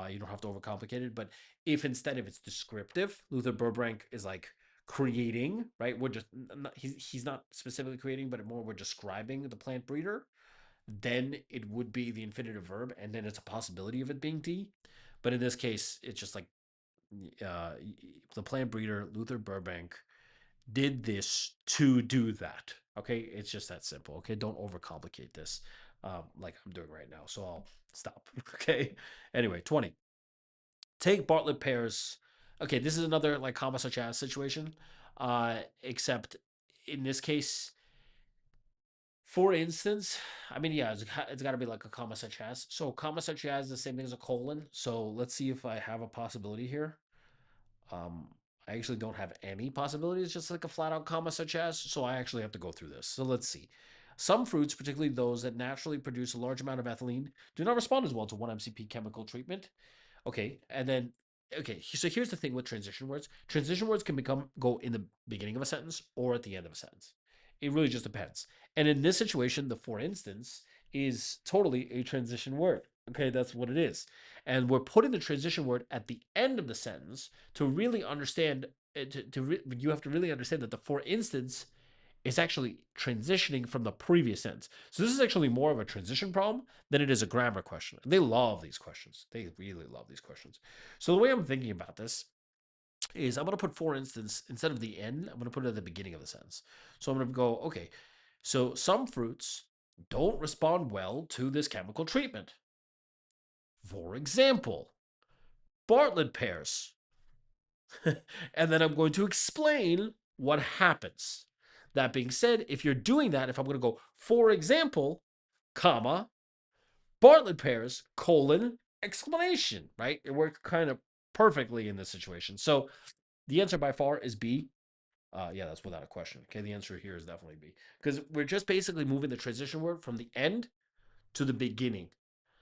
You don't have to overcomplicate it. But if instead, if it's descriptive, Luther Burbank is like creating, right? We're just, he's not specifically creating, but more we're describing the plant breeder. Then it would be the infinitive verb, and then it's a possibility of it being D. But in this case, it's just like uh, the plant breeder, Luther Burbank, did this to do that. Okay, it's just that simple. Okay, don't overcomplicate this, like I'm doing right now. So I'll stop. Okay. Anyway, 20. Take Bartlett pairs. Okay, this is another like comma such as situation, except in this case, for instance, I mean, yeah, it's got to be like a comma such as. So comma such as the same thing as a colon. So let's see if I have a possibility here. Um, I actually don't have any possibilities, just like a flat out comma such as, so I actually have to go through this. So let's see. Some fruits, particularly those that naturally produce a large amount of ethylene, do not respond as well to 1-MCP chemical treatment. Okay, and then so here's the thing with transition words. Transition words can go in the beginning of a sentence or at the end of a sentence. It really just depends. And in this situation, the for instance is totally a transition word. Okay, that's what it is. And we're putting the transition word at the end of the sentence to really understand you have to really understand that the for instance is actually transitioning from the previous sentence. So this is actually more of a transition problem than it is a grammar question. They love these questions. They really love these questions. So the way I'm thinking about this is I'm going to put for instance instead of the end, I'm going to put it at the beginning of the sentence. So I'm going to go, okay, so some fruits don't respond well to this chemical treatment. For example, Bartlett pears and then I'm going to explain what happens. That being said, if you're doing that, if I'm going to go, for example, comma, Bartlett pairs, colon, explanation, right? It worked kind of perfectly in this situation. So the answer by far is B. Yeah, that's without a question. Okay, the answer here is definitely B. Because we're just basically moving the transition word from the end to the beginning.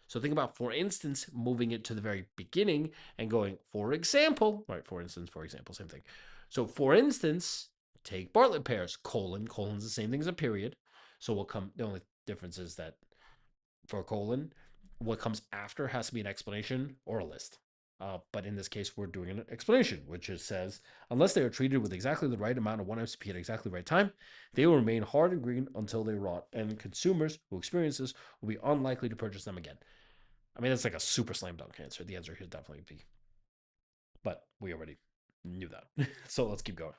So think about, for instance, moving it to the very beginning and going, for example, right? For instance, for example, same thing. So for instance, take Bartlett pairs, colon, colon's the same thing as a period. So we'll come, the only difference is that for a colon, what comes after has to be an explanation or a list. But in this case, we're doing an explanation, which is says, unless they are treated with exactly the right amount of 1-MCP at exactly the right time, they will remain hard and green until they rot, and consumers who experience this will be unlikely to purchase them again. I mean, that's like a super slam dunk answer. The answer here is definitely B. But we already knew that. So let's keep going.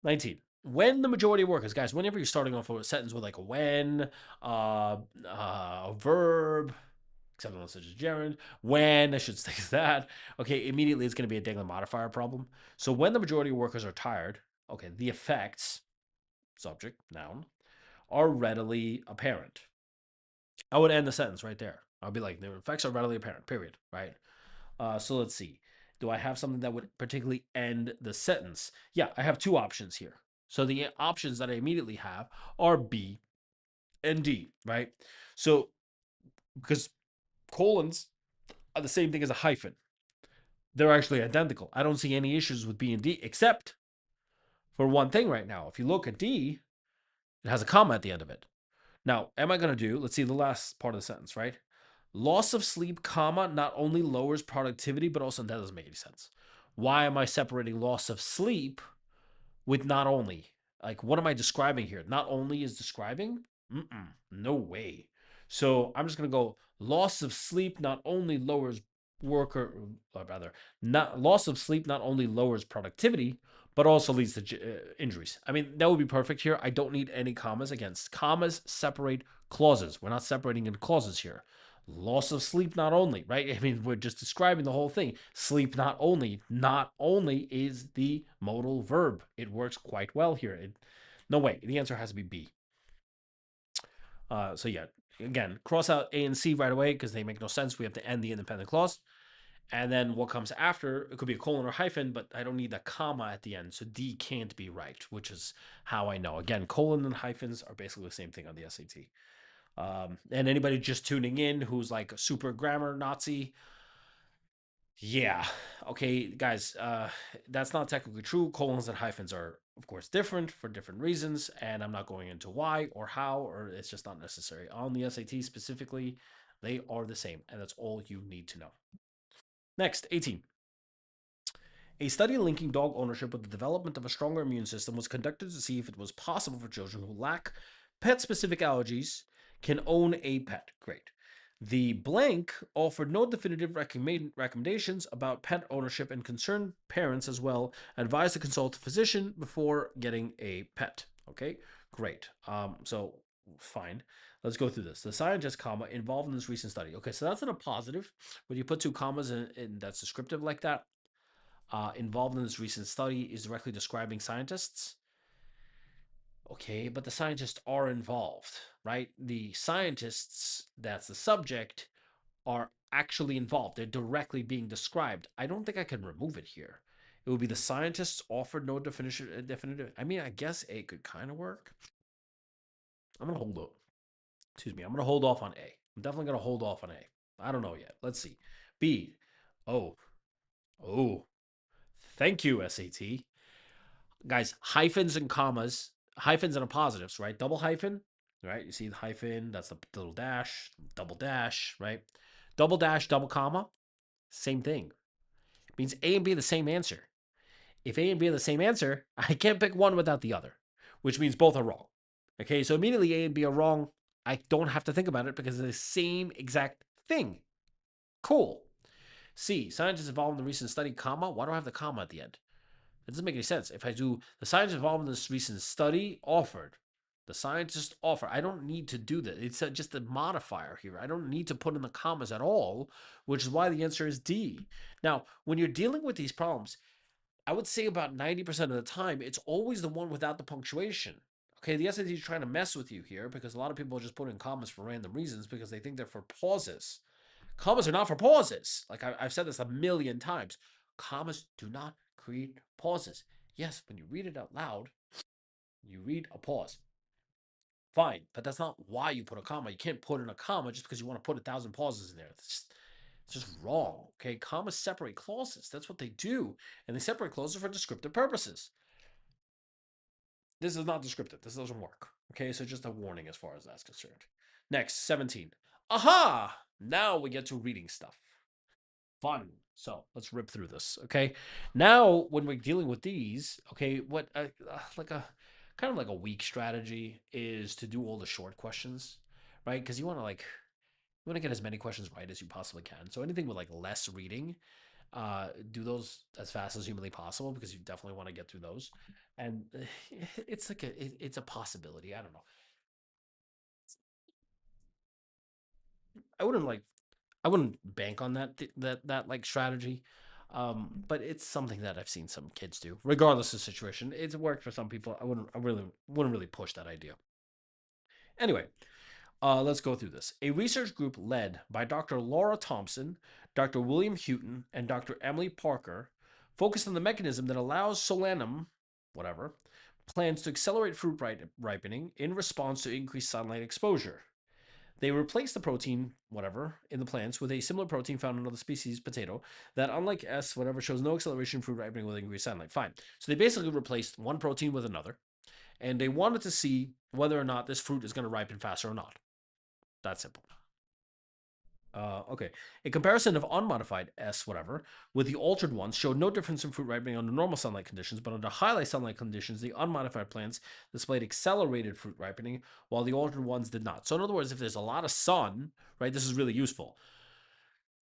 19. When the majority of workers, guys, whenever you're starting off with a sentence with like a when, a verb, except unless it's just gerund, when, I should say that, okay, immediately it's going to be a Dangler modifier problem. So when the majority of workers are tired, okay, the effects, subject, noun, are readily apparent. I would end the sentence right there. I'll be like, the effects are readily apparent, period, right? So let's see. Do I have something that would particularly end the sentence? Yeah, I have two options here. So the options that I immediately have are B and D, right? So because colons are the same thing as a hyphen, they're actually identical. I don't see any issues with B and D, except for one thing right now. If you look at D, it has a comma at the end of it. Now, am I going to do, let's see the last part of the sentence, right? Loss of sleep, comma, not only lowers productivity, but also, that doesn't make any sense. Why am I separating loss of sleep with not only? Like, what am I describing here? Not only is describing? No way. So I'm just going to go, loss of sleep not only lowers worker, or rather, not loss of sleep not only lowers productivity, but also leads to injuries. I mean, that would be perfect here. I don't need any commas. Again, commas separate clauses. We're not separating into clauses here. Loss of sleep not only, right? I mean, we're just describing the whole thing. Sleep not only. Not only is the modal verb. It works quite well here. No way. The answer has to be B. So yeah, again, cross out A and C right away because they make no sense. We have to end the independent clause. And then what comes after, it could be a colon or hyphen, but I don't need a comma at the end. So D can't be right, which is how I know. Again, colon and hyphens are basically the same thing on the SAT. And anybody just tuning in who's like a super grammar Nazi, yeah, okay, guys, that's not technically true. Colons and hyphens are, of course, different for different reasons, and I'm not going into why or how, or it's just not necessary. On the SAT specifically, they are the same, and that's all you need to know. Next, 18. A study linking dog ownership with the development of a stronger immune system was conducted to see if it was possible for children who lack pet specific allergies can own a pet. Great. The blank offered no definitive recommendations about pet ownership, and concerned parents as well advised to consult a physician before getting a pet. Okay, great. So fine. Let's go through this. The scientist, comma, involved in this recent study. Okay, so that's in a positive. When you put two commas in that's descriptive like that, involved in this recent study is directly describing scientists. Okay, but the scientists are involved, right? The scientists, that's the subject, are actually involved. They're directly being described. I don't think I can remove it here. It would be the scientists offered no definitive. I mean, I guess A could kind of work. I'm gonna hold up. Excuse me. I'm gonna hold off on A. I'm definitely gonna hold off on A. I don't know yet. Let's see. B. Oh. Oh. Thank you, SAT. Guys, hyphens and commas, hyphens and apostrophes, right? Double hyphen, right? You see the hyphen, that's the little dash, right? Double comma, same thing. It means A and B are the same answer. If A and B are the same answer, I can't pick one without the other, which means both are wrong. Okay, so immediately A and B are wrong. I don't have to think about it because they're the same exact thing. Cool. C, scientists involved in the recent study, comma. Why do I have the comma at the end? It doesn't make any sense. If I do the scientists involved in this recent study offered, The scientists offer. I don't need to do that. It's just a modifier here. I don't need to put in the commas at all, which is why the answer is D. Now, when you're dealing with these problems, I would say about 90% of the time, it's always the one without the punctuation. Okay, the SAT is trying to mess with you here because a lot of people just put in commas for random reasons because they think they're for pauses. Commas are not for pauses. Like I've said this a million times. Commas do not create pauses. Yes, when you read it out loud, you read a pause. Fine, but that's not why you put a comma. You can't put in a comma just because you want to put 1,000 pauses in there. It's just wrong. Okay, commas separate clauses. That's what they do, and they separate clauses for descriptive purposes. This is not descriptive. This doesn't work. Okay, so just a warning as far as that's concerned. Next, 17. Aha! Now we get to reading stuff. Fun. So let's rip through this. Okay. Now, when we're dealing with these, okay, what like a kind of like a weak strategy is to do all the short questions, right? Because you want to get as many questions right as you possibly can. So anything with like less reading, do those as fast as humanly possible because you definitely want to get through those. And it's like it's a possibility. I don't know. I wouldn't like I wouldn't bank on that like strategy. But it's something that I've seen some kids do, regardless of the situation. It's worked for some people. I wouldn't really push that idea. Anyway, let's go through this. A research group led by Dr. Laura Thompson, Dr. William Houghton, and Dr. Emily Parker focused on the mechanism that allows solanum, whatever, plants to accelerate fruit ripening in response to increased sunlight exposure. They replaced the protein, whatever, in the plants with a similar protein found in other species, potato, that unlike S, whatever, shows no acceleration in fruit ripening with increased sunlight. Fine. So they basically replaced one protein with another, and they wanted to see whether or not this fruit is going to ripen faster or not. That's simple. Okay. A comparison of unmodified S, whatever, with the altered ones showed no difference in fruit ripening under normal sunlight conditions, but under highlight sunlight conditions, the unmodified plants displayed accelerated fruit ripening, while the altered ones did not. So, in other words, if there's a lot of sun, right, this is really useful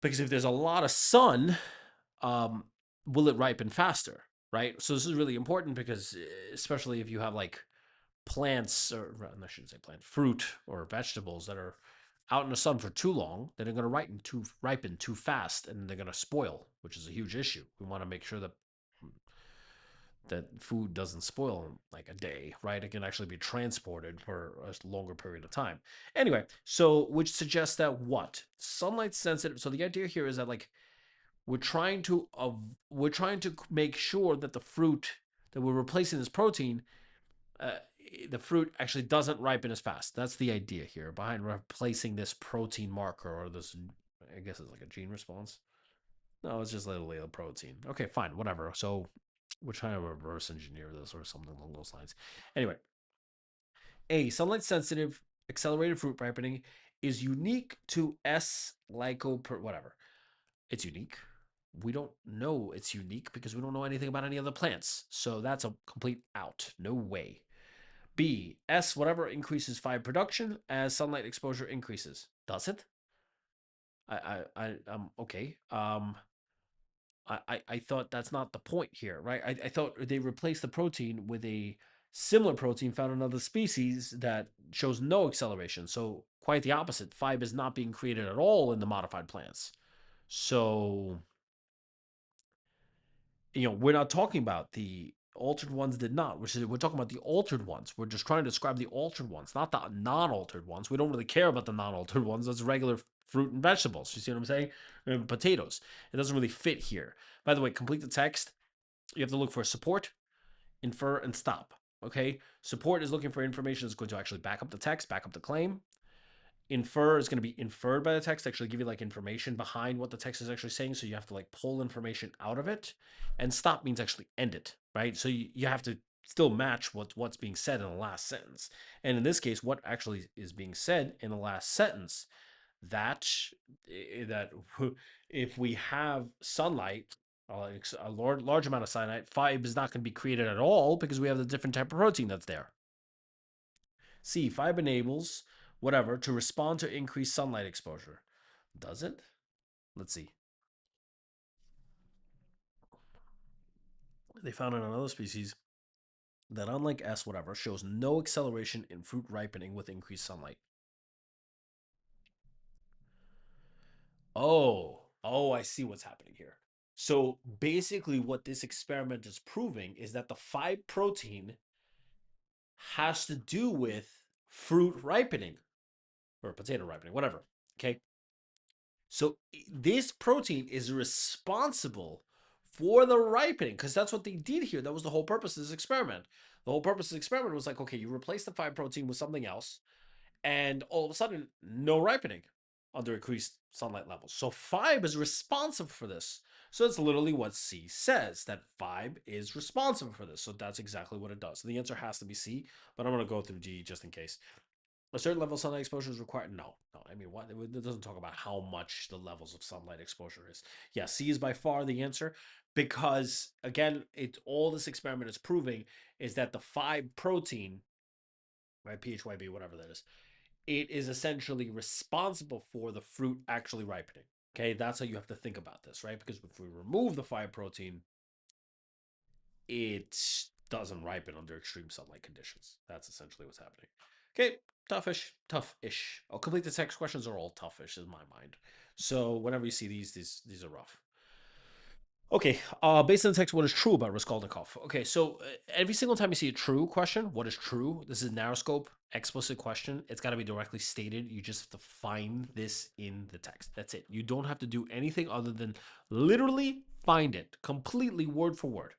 because if there's a lot of sun, um, will it ripen faster, right? So, this is really important because, especially if you have like plants, or I shouldn't say plant, fruit or vegetables that are out in the sun for too long, then they're going to ripen too fast, and they're going to spoil, which is a huge issue. We want to make sure that food doesn't spoil in like a day, right? It can actually be transported for a longer period of time. Anyway, so which suggests that what sunlight sensitive. So the idea here is that like we're trying to make sure that the fruit that we're replacing this protein uh, the fruit actually doesn't ripen as fast. That's the idea here behind replacing this protein marker or this. I guess it's like a gene response. No, it's just literally a protein. Okay, fine, whatever. So we're trying to reverse engineer this or something along those lines. Anyway, A, sunlight sensitive accelerated fruit ripening is unique to S whatever. It's unique. We don't know it's unique because we don't know anything about any other plants. So that's a complete out. No way. B, S, whatever increases five production as sunlight exposure increases. Does it? Okay. I thought that's not the point here, right? I thought they replaced the protein with a similar protein found in other species that shows no acceleration. So quite the opposite. Five is not being created at all in the modified plants. So we're not talking about the altered ones did not. We're talking about the altered ones. We're just trying to describe the altered ones, not the non-altered ones. We don't really care about the non-altered ones. That's regular fruit and vegetables. You see what I'm saying? And potatoes. It doesn't really fit here. By the way, complete the text. You have to look for support, infer, and stop. Okay? Support is looking for information that's going to actually back up the text, back up the claim. Infer is going to be inferred by the text, actually give you like information behind what the text is actually saying. So you have to like pull information out of it. And stop means actually end it, right? So you have to still match what's being said in the last sentence. And in this case, what actually is being said in the last sentence, that that if we have sunlight, a large amount of sunlight, five is not going to be created at all because we have the different type of protein that's there. C, five enables whatever to respond to increased sunlight exposure. Does it? Let's see. They found in another species that, unlike S, whatever, shows no acceleration in fruit ripening with increased sunlight. Oh, I see what's happening here. So basically, what this experiment is proving is that the 5 protein has to do with fruit ripening or potato ripening, whatever. Okay. So this protein is responsible for the ripening because that's what they did here. That was the whole purpose of this experiment. The whole purpose of the experiment was like, okay, you replace the 5 protein with something else, and all of a sudden, no ripening under increased sunlight levels. So 5 is responsible for this. So it's literally what C says, that 5 is responsible for this. So that's exactly what it does. So the answer has to be C, but I'm going to go through D just in case. A certain level of sunlight exposure is required. No. I mean, what? It doesn't talk about how much the levels of sunlight exposure is. Yeah, C is by far the answer because, again, all this experiment is proving is that the 5 protein, right, PHYB, whatever that is, it is essentially responsible for the fruit actually ripening. Okay, that's how you have to think about this, right? Because if we remove the 5 protein, it doesn't ripen under extreme sunlight conditions. That's essentially what's happening. Okay, tough-ish. I'll complete the text questions are all toughish in my mind. So whenever you see these are rough. Okay, based on the text, what is true about Raskolnikov? Okay, so every single time you see a true question, what is true? This is narrow scope, explicit question. It's got to be directly stated. You just have to find this in the text. That's it. You don't have to do anything other than literally find it completely word for word.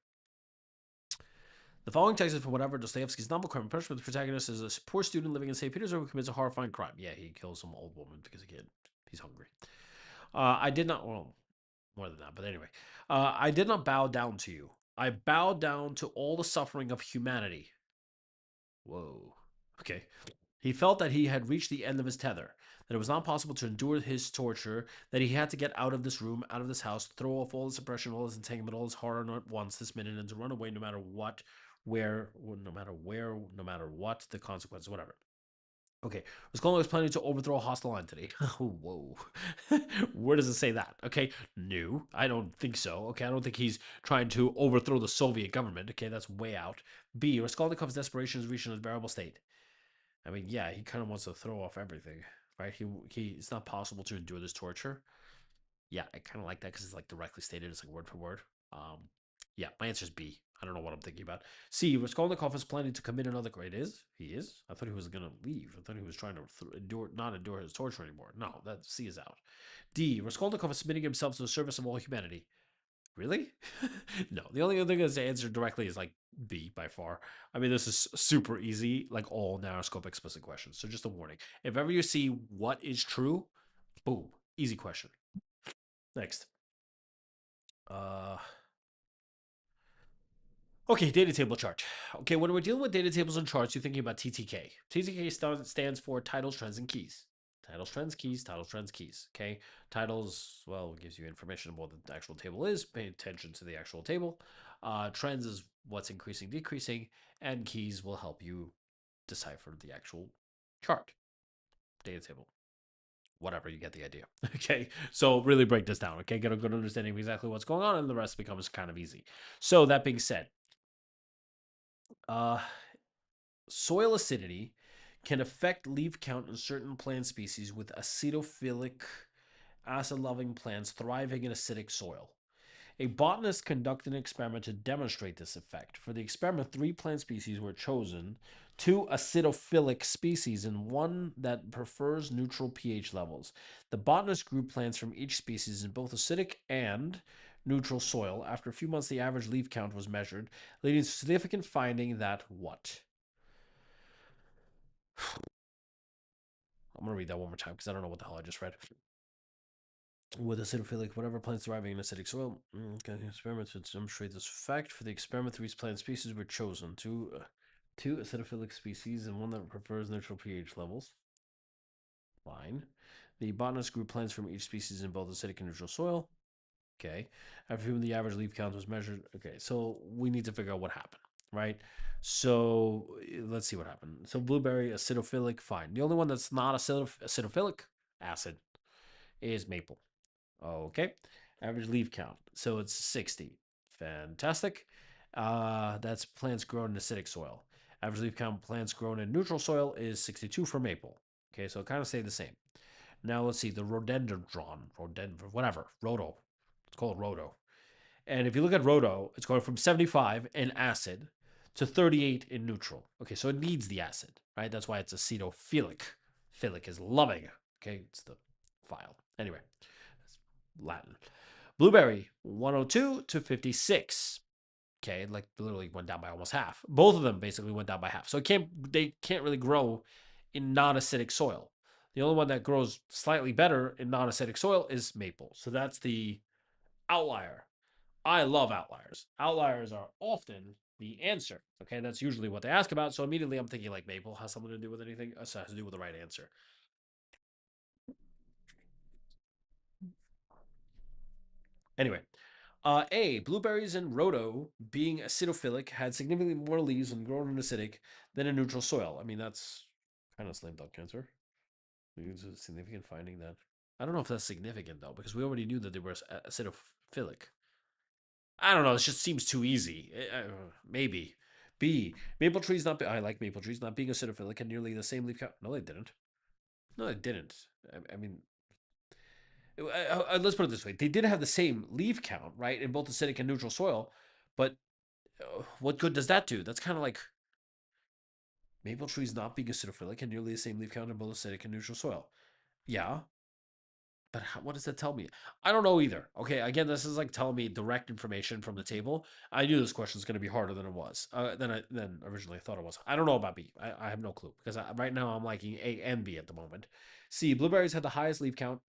The following text is from whatever Dostoevsky's novel Crime and Punishment. The protagonist is a poor student living in St. Petersburg who commits a horrifying crime. Yeah, he kills some old woman because he's hungry. I did not, well, more than that, but anyway. I did not bow down to you. I bowed down to all the suffering of humanity. Whoa. Okay. He felt that he had reached the end of his tether, that it was not possible to endure his torture, that he had to get out of this room, out of this house, throw off all his oppression, all his entanglement, all his horror at once this minute, and to run away no matter what, where, no matter where, no matter what, the consequences, whatever. Okay, Raskolnikov was planning to overthrow a hostile entity. Whoa. Where does it say that? Okay, no, I don't think so. Okay, I don't think he's trying to overthrow the Soviet government. Okay, that's way out. B, Raskolnikov's desperation is reaching a unbearable state. I mean, yeah, he kind of wants to throw off everything, right? It's not possible to endure this torture. Yeah, I kind of like that because it's like directly stated. It's like word for word. Yeah, my answer is B. I don't know what I'm thinking about. C. Raskolnikov is planning to commit another. It is. He is. I thought he was gonna leave. I thought he was trying to not endure his torture anymore. No, that C is out. D. Raskolnikov is submitting himself to the service of all humanity. Really? No. The only other thing that's answered directly is like B by far. I mean, this is super easy, like all narrow scope explicit questions. So just a warning. If ever you see what is true, boom, easy question. Next. Uh Okay, data table chart. Okay, when we're dealing with data tables and charts, you're thinking about TTK. TTK stands for titles, trends, and keys. Titles, trends, keys, titles, trends, keys. Okay, titles, well, it gives you information about what the actual table is. Pay attention to the actual table. Trends is what's increasing, decreasing, and keys will help you decipher the actual chart, data table. Whatever, you get the idea. Okay, so really break this down. Okay, get a good understanding of exactly what's going on, and the rest becomes kind of easy. So that being said, uh, soil acidity can affect leaf count in certain plant species with acidophilic, acid loving plants thriving in acidic soil. A botanist conducted an experiment to demonstrate this effect. For the experiment, 3 plant species were chosen, 2 acidophilic species and 1 that prefers neutral pH levels. The botanist grew plants from each species in both acidic and neutral soil. After a few months, the average leaf count was measured, leading to significant finding that what? I'm going to read that one more time because I don't know what the hell I just read. With acidophilic, whatever plants thriving in acidic soil. Okay, experiments to demonstrate this fact. For the experiment, 3 plant species were chosen: two acidophilic species and 1 that prefers neutral pH levels. Fine. The botanist grew plants from each species in both acidic and neutral soil. Okay. After whom the average leaf count was measured. Okay, so we need to figure out what happened, right? So let's see what happened. So blueberry, acidophilic, fine. The only one that's not acidophilic, acid, is maple. Okay. Average leaf count. So it's 60. Fantastic. That's plants grown in acidic soil. Average leaf count plants grown in neutral soil is 62 for maple. Okay, so it kind of stayed the same. Now let's see the whatever, rhodo. It's called rhodo. And if you look at rhodo, it's going from 75 in acid to 38 in neutral. Okay, so it needs the acid, right? That's why it's acetophilic. Philic is loving. Okay, it's the file. Anyway, it's Latin. Blueberry, 102 to 56. Okay, like literally went down by almost half. Both of them basically went down by half. So they can't really grow in non-acidic soil. The only one that grows slightly better in non-acidic soil is maple. So that's the outlier. I love outliers. Outliers are often the answer. Okay, that's usually what they ask about. So immediately I'm thinking like maple has something to do with anything. It has to do with the right answer. Anyway, A, blueberries and rhodo, being acidophilic, had significantly more leaves when grown in acidic than in neutral soil. I mean, that's kind of slam dunk answer. It's a significant finding that. I don't know if that's significant though, because we already knew that they were acidophilic. I don't know. It just seems too easy. Maybe. B. Maple trees not. I like maple trees not being acidophilic and nearly the same leaf count. No, they didn't. No, they didn't. I mean, let's put it this way: they did have the same leaf count, right, in both acidic and neutral soil. But what good does that do? That's kind of like maple trees not being acidophilic and nearly the same leaf count in both acidic and neutral soil. Yeah, but what does that tell me? I don't know either. Okay, again, this is like telling me direct information from the table. I knew this question was going to be harder than it was, than originally thought it was. I don't know about B. I have no clue because right now I'm liking A and B at the moment. C. Blueberries had the highest leaf count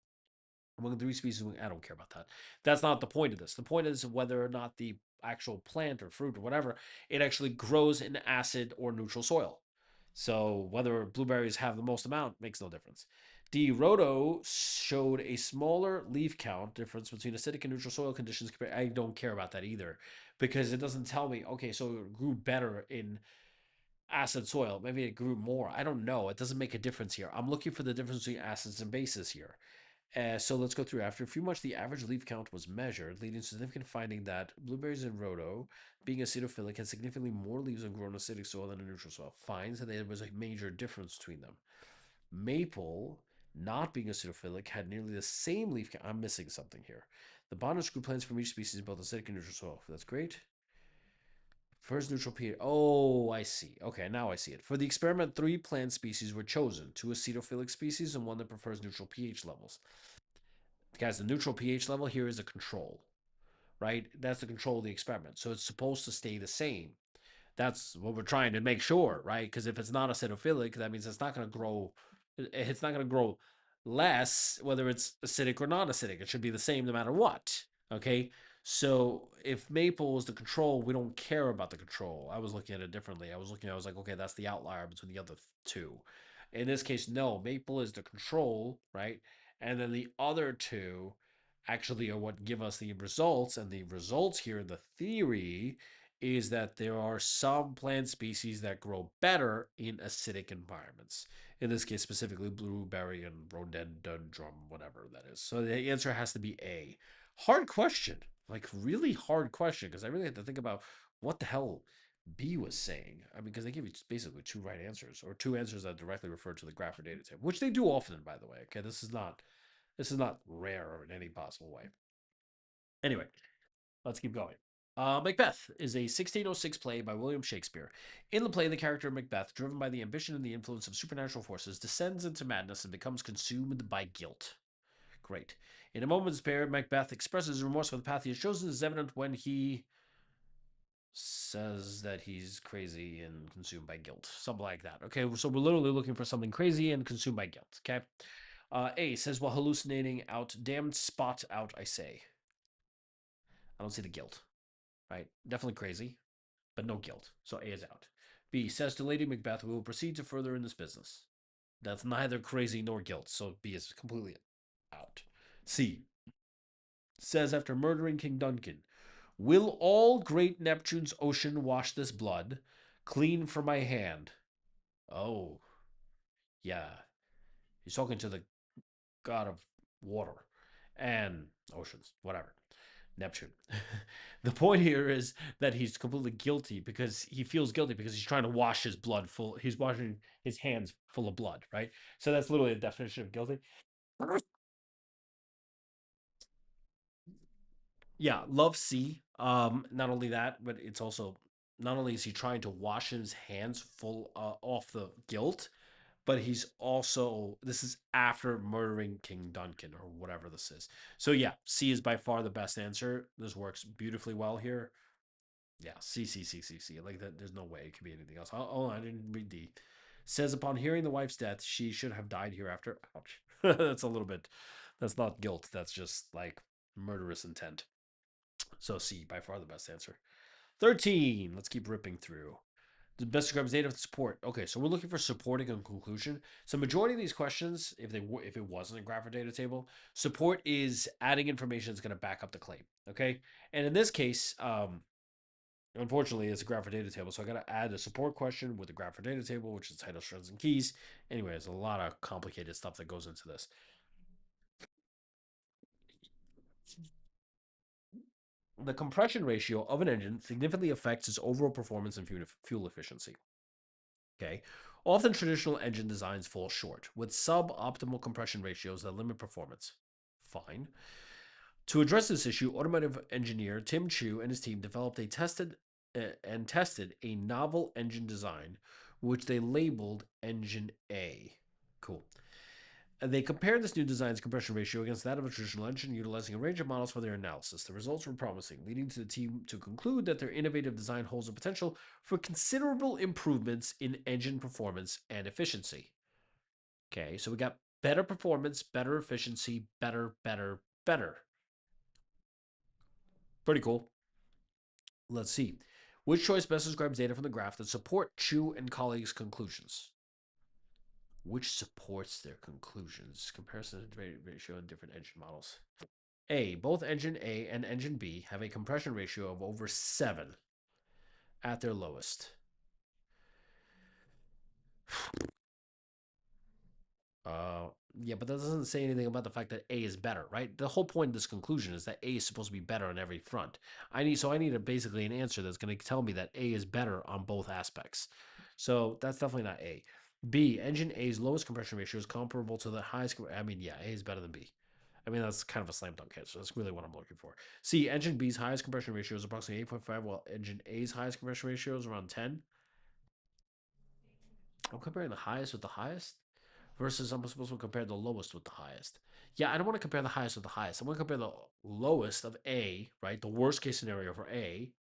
among three species. I don't care about that. That's not the point of this. The point is whether or not the actual plant or fruit or whatever it actually grows in acid or neutral soil. So whether blueberries have the most amount makes no difference. D. Rhodo showed a smaller leaf count difference between acidic and neutral soil conditions. I don't care about that either because it doesn't tell me, okay, so it grew better in acid soil. Maybe it grew more. I don't know. It doesn't make a difference here. I'm looking for the difference between acids and bases here. So let's go through. After a few months, the average leaf count was measured, leading to significant finding that blueberries and rhodo, being acidophilic, had significantly more leaves on grown acidic soil than in neutral soil. Finds that there was a major difference between them. Maple, not being acidophilic, had nearly the same leaf count. I'm missing something here. The botanists grew plants from each species in both acidic and neutral soil. That's great. First neutral pH. Oh, I see. Okay, now I see it. For the experiment, 3 plant species were chosen: 2 acidophilic species and one that prefers neutral pH levels. Guys, the neutral pH level here is a control, right? That's the control of the experiment. So it's supposed to stay the same. That's what we're trying to make sure, right? Because if it's not acidophilic, that means it's not going to grow. It's not going to grow less, whether it's acidic or non-acidic. It should be the same no matter what. Okay. So if maple is the control, we don't care about the control. I was looking at it differently. I was like, okay, that's the outlier between the other two. In this case, no, maple is the control, right? And then the other two actually are what give us the results. And the results here, the theory is that there are some plant species that grow better in acidic environments. In this case, specifically blueberry and rhododendron, whatever that is. So the answer has to be A. Hard question, like really hard question, because I really had to think about what the hell B was saying. I mean, because they give you basically two right answers or two answers that directly refer to the graph or data type, which they do often, by the way. Okay, this is not rare in any possible way. Anyway, let's keep going. Macbeth is a 1606 play by William Shakespeare. In the play, the character Macbeth, driven by the ambition and the influence of supernatural forces, descends into madness and becomes consumed by guilt. Great. In a moment of despair, Macbeth expresses remorse for the path he has chosen. This is evident when he says that he's crazy and consumed by guilt. Something like that. Okay, so we're literally looking for something crazy and consumed by guilt. Okay. A says while hallucinating out, damned spot out, I say. I don't see the guilt, right? Definitely crazy, but no guilt. So A is out. B says to Lady Macbeth, we will proceed to further in this business. That's neither crazy nor guilt. So B is completely out. C says after murdering King Duncan, will all great Neptune's ocean wash this blood clean from my hand? Oh, yeah. He's talking to the god of water and oceans, whatever. Neptune. The point here is that he's completely guilty because he feels guilty because he's trying to wash his blood full. He's washing his hands full of blood, right? So that's literally the definition of guilty. Yeah, love C. Not only that, but it's also not only is he trying to wash his hands full off the guilt, but he's also this is after murdering King Duncan or whatever this is. So yeah, C is by far the best answer. This works beautifully well here. Yeah, C C C C C. Like that, there's no way it could be anything else. Oh, I didn't read D. Says upon hearing the wife's death, she should have died hereafter. Ouch. That's a little bit. That's not guilt. That's just like murderous intent. So C, by far the best answer. 13. Let's keep ripping through. The best describes data support. Okay, so we're looking for supporting a conclusion. So majority of these questions, if it wasn't a graph or data table, support is adding information that's going to back up the claim. Okay, and in this case, unfortunately, it's a graph or data table, so I got to add a support question with the graph or data table, which is title, strings, and keys. Anyway, there's a lot of complicated stuff that goes into this. The compression ratio of an engine significantly affects its overall performance and fuel efficiency. Okay. Often traditional engine designs fall short with suboptimal compression ratios that limit performance. Fine. To address this issue, automotive engineer Tim Chu and his team developed tested a novel engine design, which they labeled Engine A. Cool. They compared this new design's compression ratio against that of a traditional engine, utilizing a range of models for their analysis. The results were promising, leading to the team to conclude that their innovative design holds the potential for considerable improvements in engine performance and efficiency. Okay, so we got better performance, better efficiency, better, better, better. Pretty cool. Let's see. Which choice best describes data from the graph that support Chu and colleagues' conclusions? Which supports their conclusions? Comparison ratio in different engine models. A. Both engine A and engine B have a compression ratio of over 7 at their lowest. Yeah, but that doesn't say anything about the fact that A is better, right? The whole point of this conclusion is that A is supposed to be better on every front. I need basically an answer that's going to tell me that A is better on both aspects. So that's definitely not A. B, engine A's lowest compression ratio is comparable to the highest. I mean, yeah, A is better than B. I mean, that's kind of a slam dunk hit, so that's really what I'm looking for. C, engine B's highest compression ratio is approximately 8.5, while engine A's highest compression ratio is around 10. I'm comparing the highest with the highest versus I'm supposed to compare the lowest with the highest. Yeah, I don't want to compare the highest with the highest. I want to compare the lowest of A, right? The worst case scenario for A,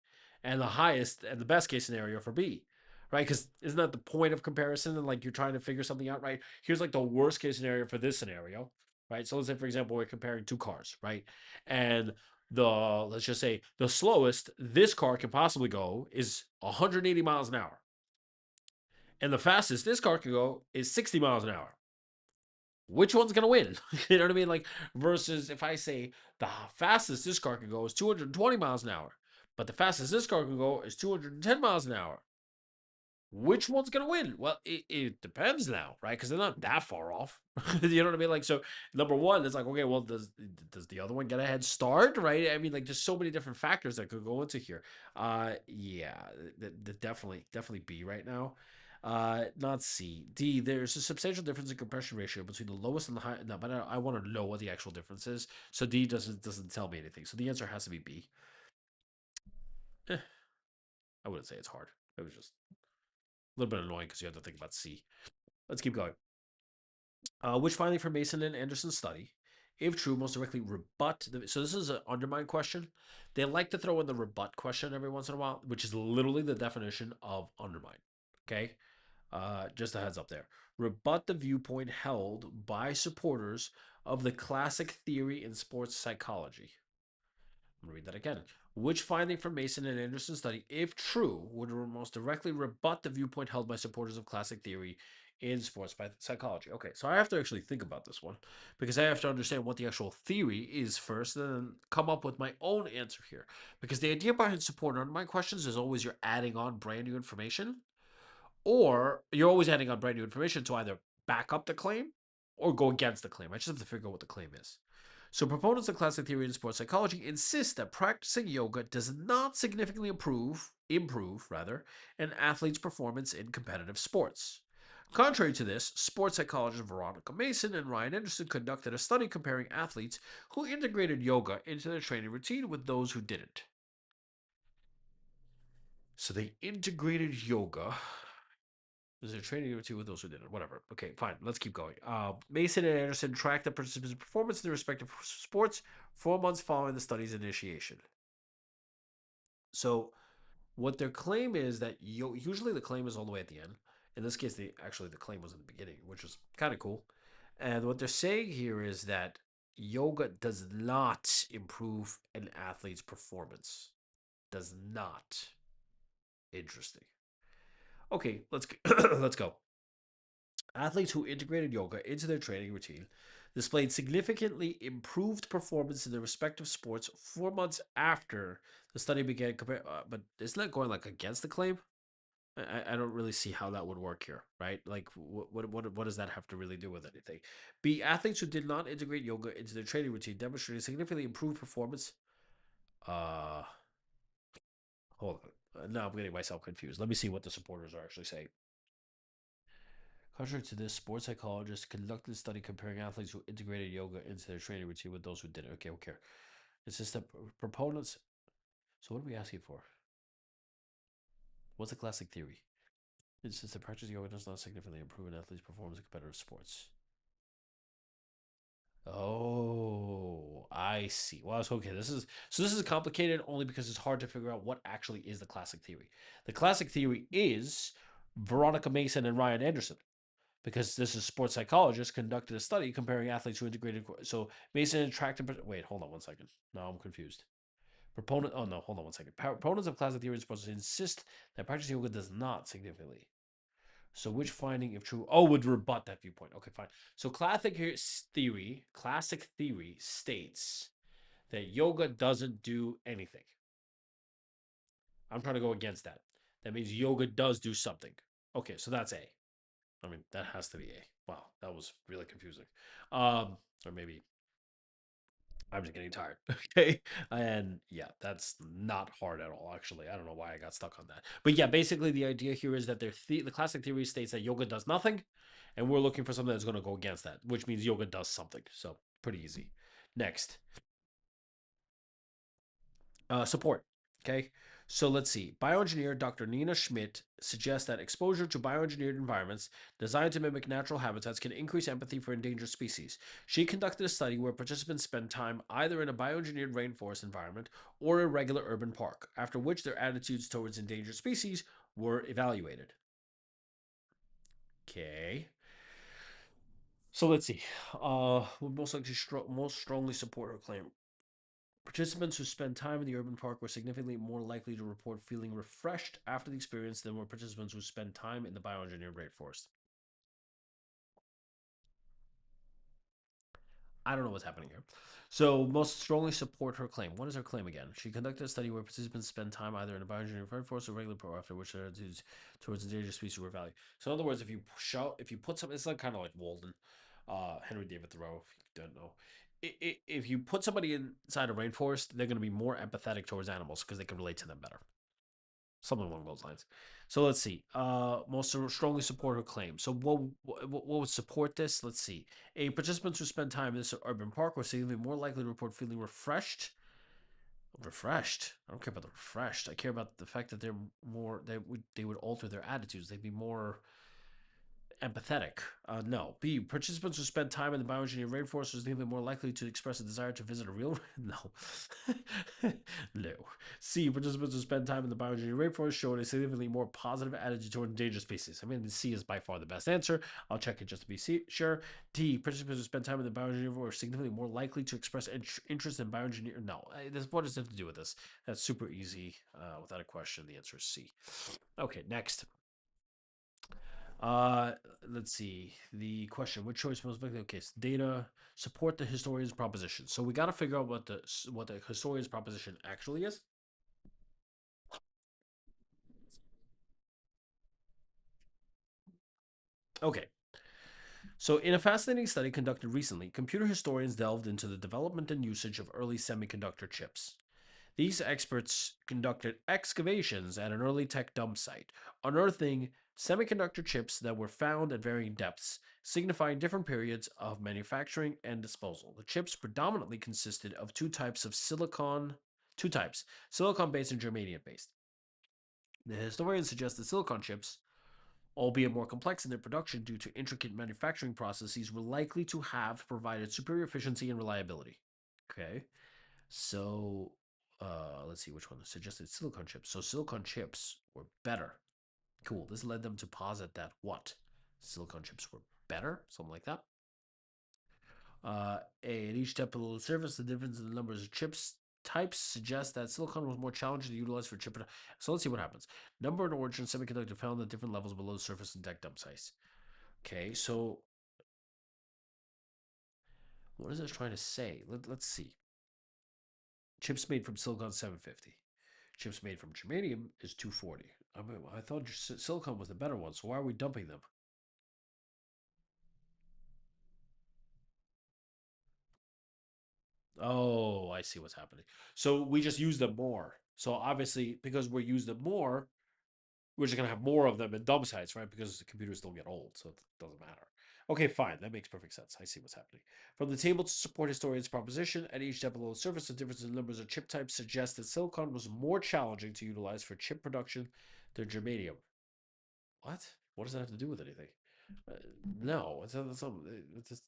and the highest and the best case scenario for B, right? Because isn't that the point of comparison? And like you're trying to figure something out, right? Here's like the worst case scenario for this scenario, right? So let's say, for example, we're comparing two cars, right? And let's just say the slowest this car can possibly go is 180 miles an hour. And the fastest this car can go is 60 miles an hour. Which one's gonna win? You know what I mean? Like versus if I say the fastest this car can go is 220 miles an hour, but the fastest this car can go is 210 miles an hour. Which one's gonna win? Well, it depends now, right? Because they're not that far off. You know what I mean? Like, so number one, it's like, okay, well, does the other one get a head start, right? I mean, like, there's so many different factors that could go into here. Yeah, definitely B right now. Not C. D. There's a substantial difference in compression ratio between the lowest and the high. No, but I want to know what the actual difference is. So D doesn't tell me anything. So the answer has to be B. Eh, I wouldn't say it's hard. It was just a little bit annoying because you have to think about C. Let's keep going. Which finding from Mason and Anderson's study, if true, most directly rebut the. So this is an undermine question. They like to throw in the rebut question every once in a while, which is literally the definition of undermine. Okay, just a heads up there. Rebut the viewpoint held by supporters of the classic theory in sports psychology. I'm going to read that again. Which finding from Mason and Anderson's study, if true, would most directly rebut the viewpoint held by supporters of classic theory in sports psychology? Okay, so I have to actually think about this one because I have to understand what the actual theory is first and then come up with my own answer here. Because the idea behind support on my questions is always you're adding on brand new information, or you're always adding on brand new information to either back up the claim or go against the claim. I just have to figure out what the claim is. So proponents of classic theory and sports psychology insist that practicing yoga does not significantly improve rather, an athlete's performance in competitive sports. Contrary to this, sports psychologists Veronica Mason and Ryan Anderson conducted a study comparing athletes who integrated yoga into their training routine with those who didn't. So they integrated yoga. Is there training routine with those who didn't? Whatever. Okay, fine. Let's keep going. Mason and Anderson tracked the participants' performance in their respective sports 4 months following the study's initiation. So what their claim is that usually the claim is all the way at the end. In this case, the claim was in the beginning, which is kind of cool. And what they're saying here is that yoga does not improve an athlete's performance. Does not. Interesting. Okay, let's go. Athletes who integrated yoga into their training routine displayed significantly improved performance in their respective sports 4 months after the study began. But isn't that going like against the claim? I don't really see how that would work here, right? Like, what does that have to really do with anything? B, athletes who did not integrate yoga into their training routine demonstrated significantly improved performance. Uh, Hold on. Now I'm getting myself confused. Let me see what the supporters are actually saying. Contrary to this, sports psychologists conducted a study comparing athletes who integrated yoga into their training routine with those who didn't. Okay, we'll care. It's just that proponents. So, what are we asking for? What's the classic theory? It's just that practice yoga does not significantly improve an athlete's performance in competitive sports. Oh, I see. Well, it's okay. This is complicated only because it's hard to figure out what actually is the classic theory. The classic theory is Veronica Mason and Ryan Anderson, because this is sports psychologists conducted a study comparing athletes who integrated. So Mason attracted. Wait, hold on one second. Now I'm confused. Proponent. Oh no, hold on one second. Proponents of classic theory and sports insist that practicing yoga does not significantly. So which finding, if true, would rebut that viewpoint. Okay, fine. So classic theory states that yoga doesn't do anything. I'm trying to go against that. That means yoga does do something. Okay, so that's A. I mean, that has to be A. Wow, that was really confusing. Or maybe I'm just getting tired. Okay. And yeah, that's not hard at all, actually. I don't know why I got stuck on that. But yeah, basically the idea here is that the classic theory states that yoga does nothing, and we're looking for something that's going to go against that, which means yoga does something. So pretty easy. Next, support. Okay. So let's see. Bioengineer Dr. Nina Schmidt suggests that exposure to bioengineered environments designed to mimic natural habitats can increase empathy for endangered species. She conducted a study where participants spent time either in a bioengineered rainforest environment or a regular urban park, after which their attitudes towards endangered species were evaluated. Okay. So let's see. Would most strongly support her claim. Participants who spent time in the urban park were significantly more likely to report feeling refreshed after the experience than were participants who spent time in the bioengineered rainforest. I don't know what's happening here. So, most strongly support her claim. What is her claim again? She conducted a study where participants spent time either in a bioengineered rainforest or regular park, after which their attitudes towards endangered species were valued. So, in other words, if you put something, it's like kind of like Walden, Henry David Thoreau, if you don't know. If you put somebody inside a rainforest, they're going to be more empathetic towards animals because they can relate to them better. Something along those lines. So let's see. Most strongly support her claim. So what would support this? Let's see. A participants who spend time in this urban park were significantly more likely to report feeling refreshed. Refreshed. I don't care about the refreshed. I care about the fact that they would alter their attitudes. They'd be more empathetic. No. B. Participants who spend time in the bioengineered rainforest are significantly more likely to express a desire to visit a real. No. No. C. Participants who spend time in the bioengineered rainforest showed a significantly more positive attitude toward endangered species. I mean, C is by far the best answer. I'll check it just to be sure. D. Participants who spend time in the bioengineered rainforest are significantly more likely to express interest in bioengineering. No. What does it have to do with this? That's super easy. Without a question, the answer is C. Okay, next. Uh, let's see. The question: which choice most likely? Okay, so data support the historian's proposition. So we got to figure out what the historian's proposition actually is. Okay. So, in a fascinating study conducted recently, computer historians delved into the development and usage of early semiconductor chips. These experts conducted excavations at an early tech dump site, unearthing semiconductor chips that were found at varying depths, signifying different periods of manufacturing and disposal. The chips predominantly consisted of two types, silicon based and germanium based. The historians suggest that silicon chips, albeit more complex in their production due to intricate manufacturing processes, were likely to have provided superior efficiency and reliability. Okay. So, let's see which one suggested silicon chips. So, silicon chips were better. Cool. This led them to posit that what? Silicon chips were better? Something like that. At each step below the surface, the difference in the numbers of chips types suggests that silicon was more challenging to utilize for chip. So, let's see what happens. Number and origin semiconductor found at different levels below the surface and tech dump sites. Okay, so what is this trying to say? Let's see. Chips made from silicon 750. Chips made from germanium is 240. I thought silicon was the better one, so why are we dumping them? Oh, I see what's happening. So we just use them more. So obviously, because we use them more, we're just gonna have more of them in dump sites, right? Because the computers don't get old, so it doesn't matter. Okay, fine. That makes perfect sense. I see what's happening. From the table to support historians' proposition, at each step below the surface, the difference in numbers of chip types suggests that silicon was more challenging to utilize for chip production than germanium. What? What does that have to do with anything? Uh, no,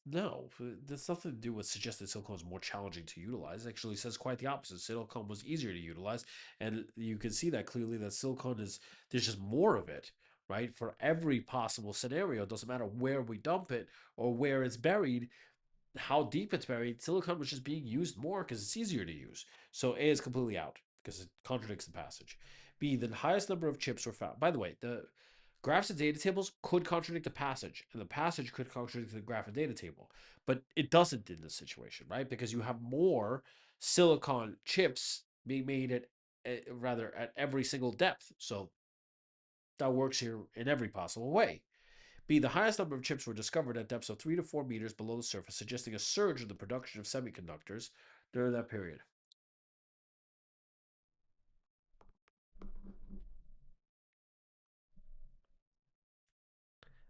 no. There's nothing to do with suggesting silicon is more challenging to utilize. It actually says quite the opposite. Silicon was easier to utilize, and you can see that clearly. That silicon is there's just more of it, right? For every possible scenario, it doesn't matter where we dump it or where it's buried, how deep it's buried. Silicon was just being used more because it's easier to use. So A is completely out because it contradicts the passage. B, the highest number of chips were found. By the way, the graphs and data tables could contradict the passage, and the passage could contradict the graph and data table, but it doesn't in this situation, right? Because you have more silicon chips being made rather at every single depth. So that works here in every possible way. B, the highest number of chips were discovered at depths of 3 to 4 meters below the surface, suggesting a surge in the production of semiconductors during that period.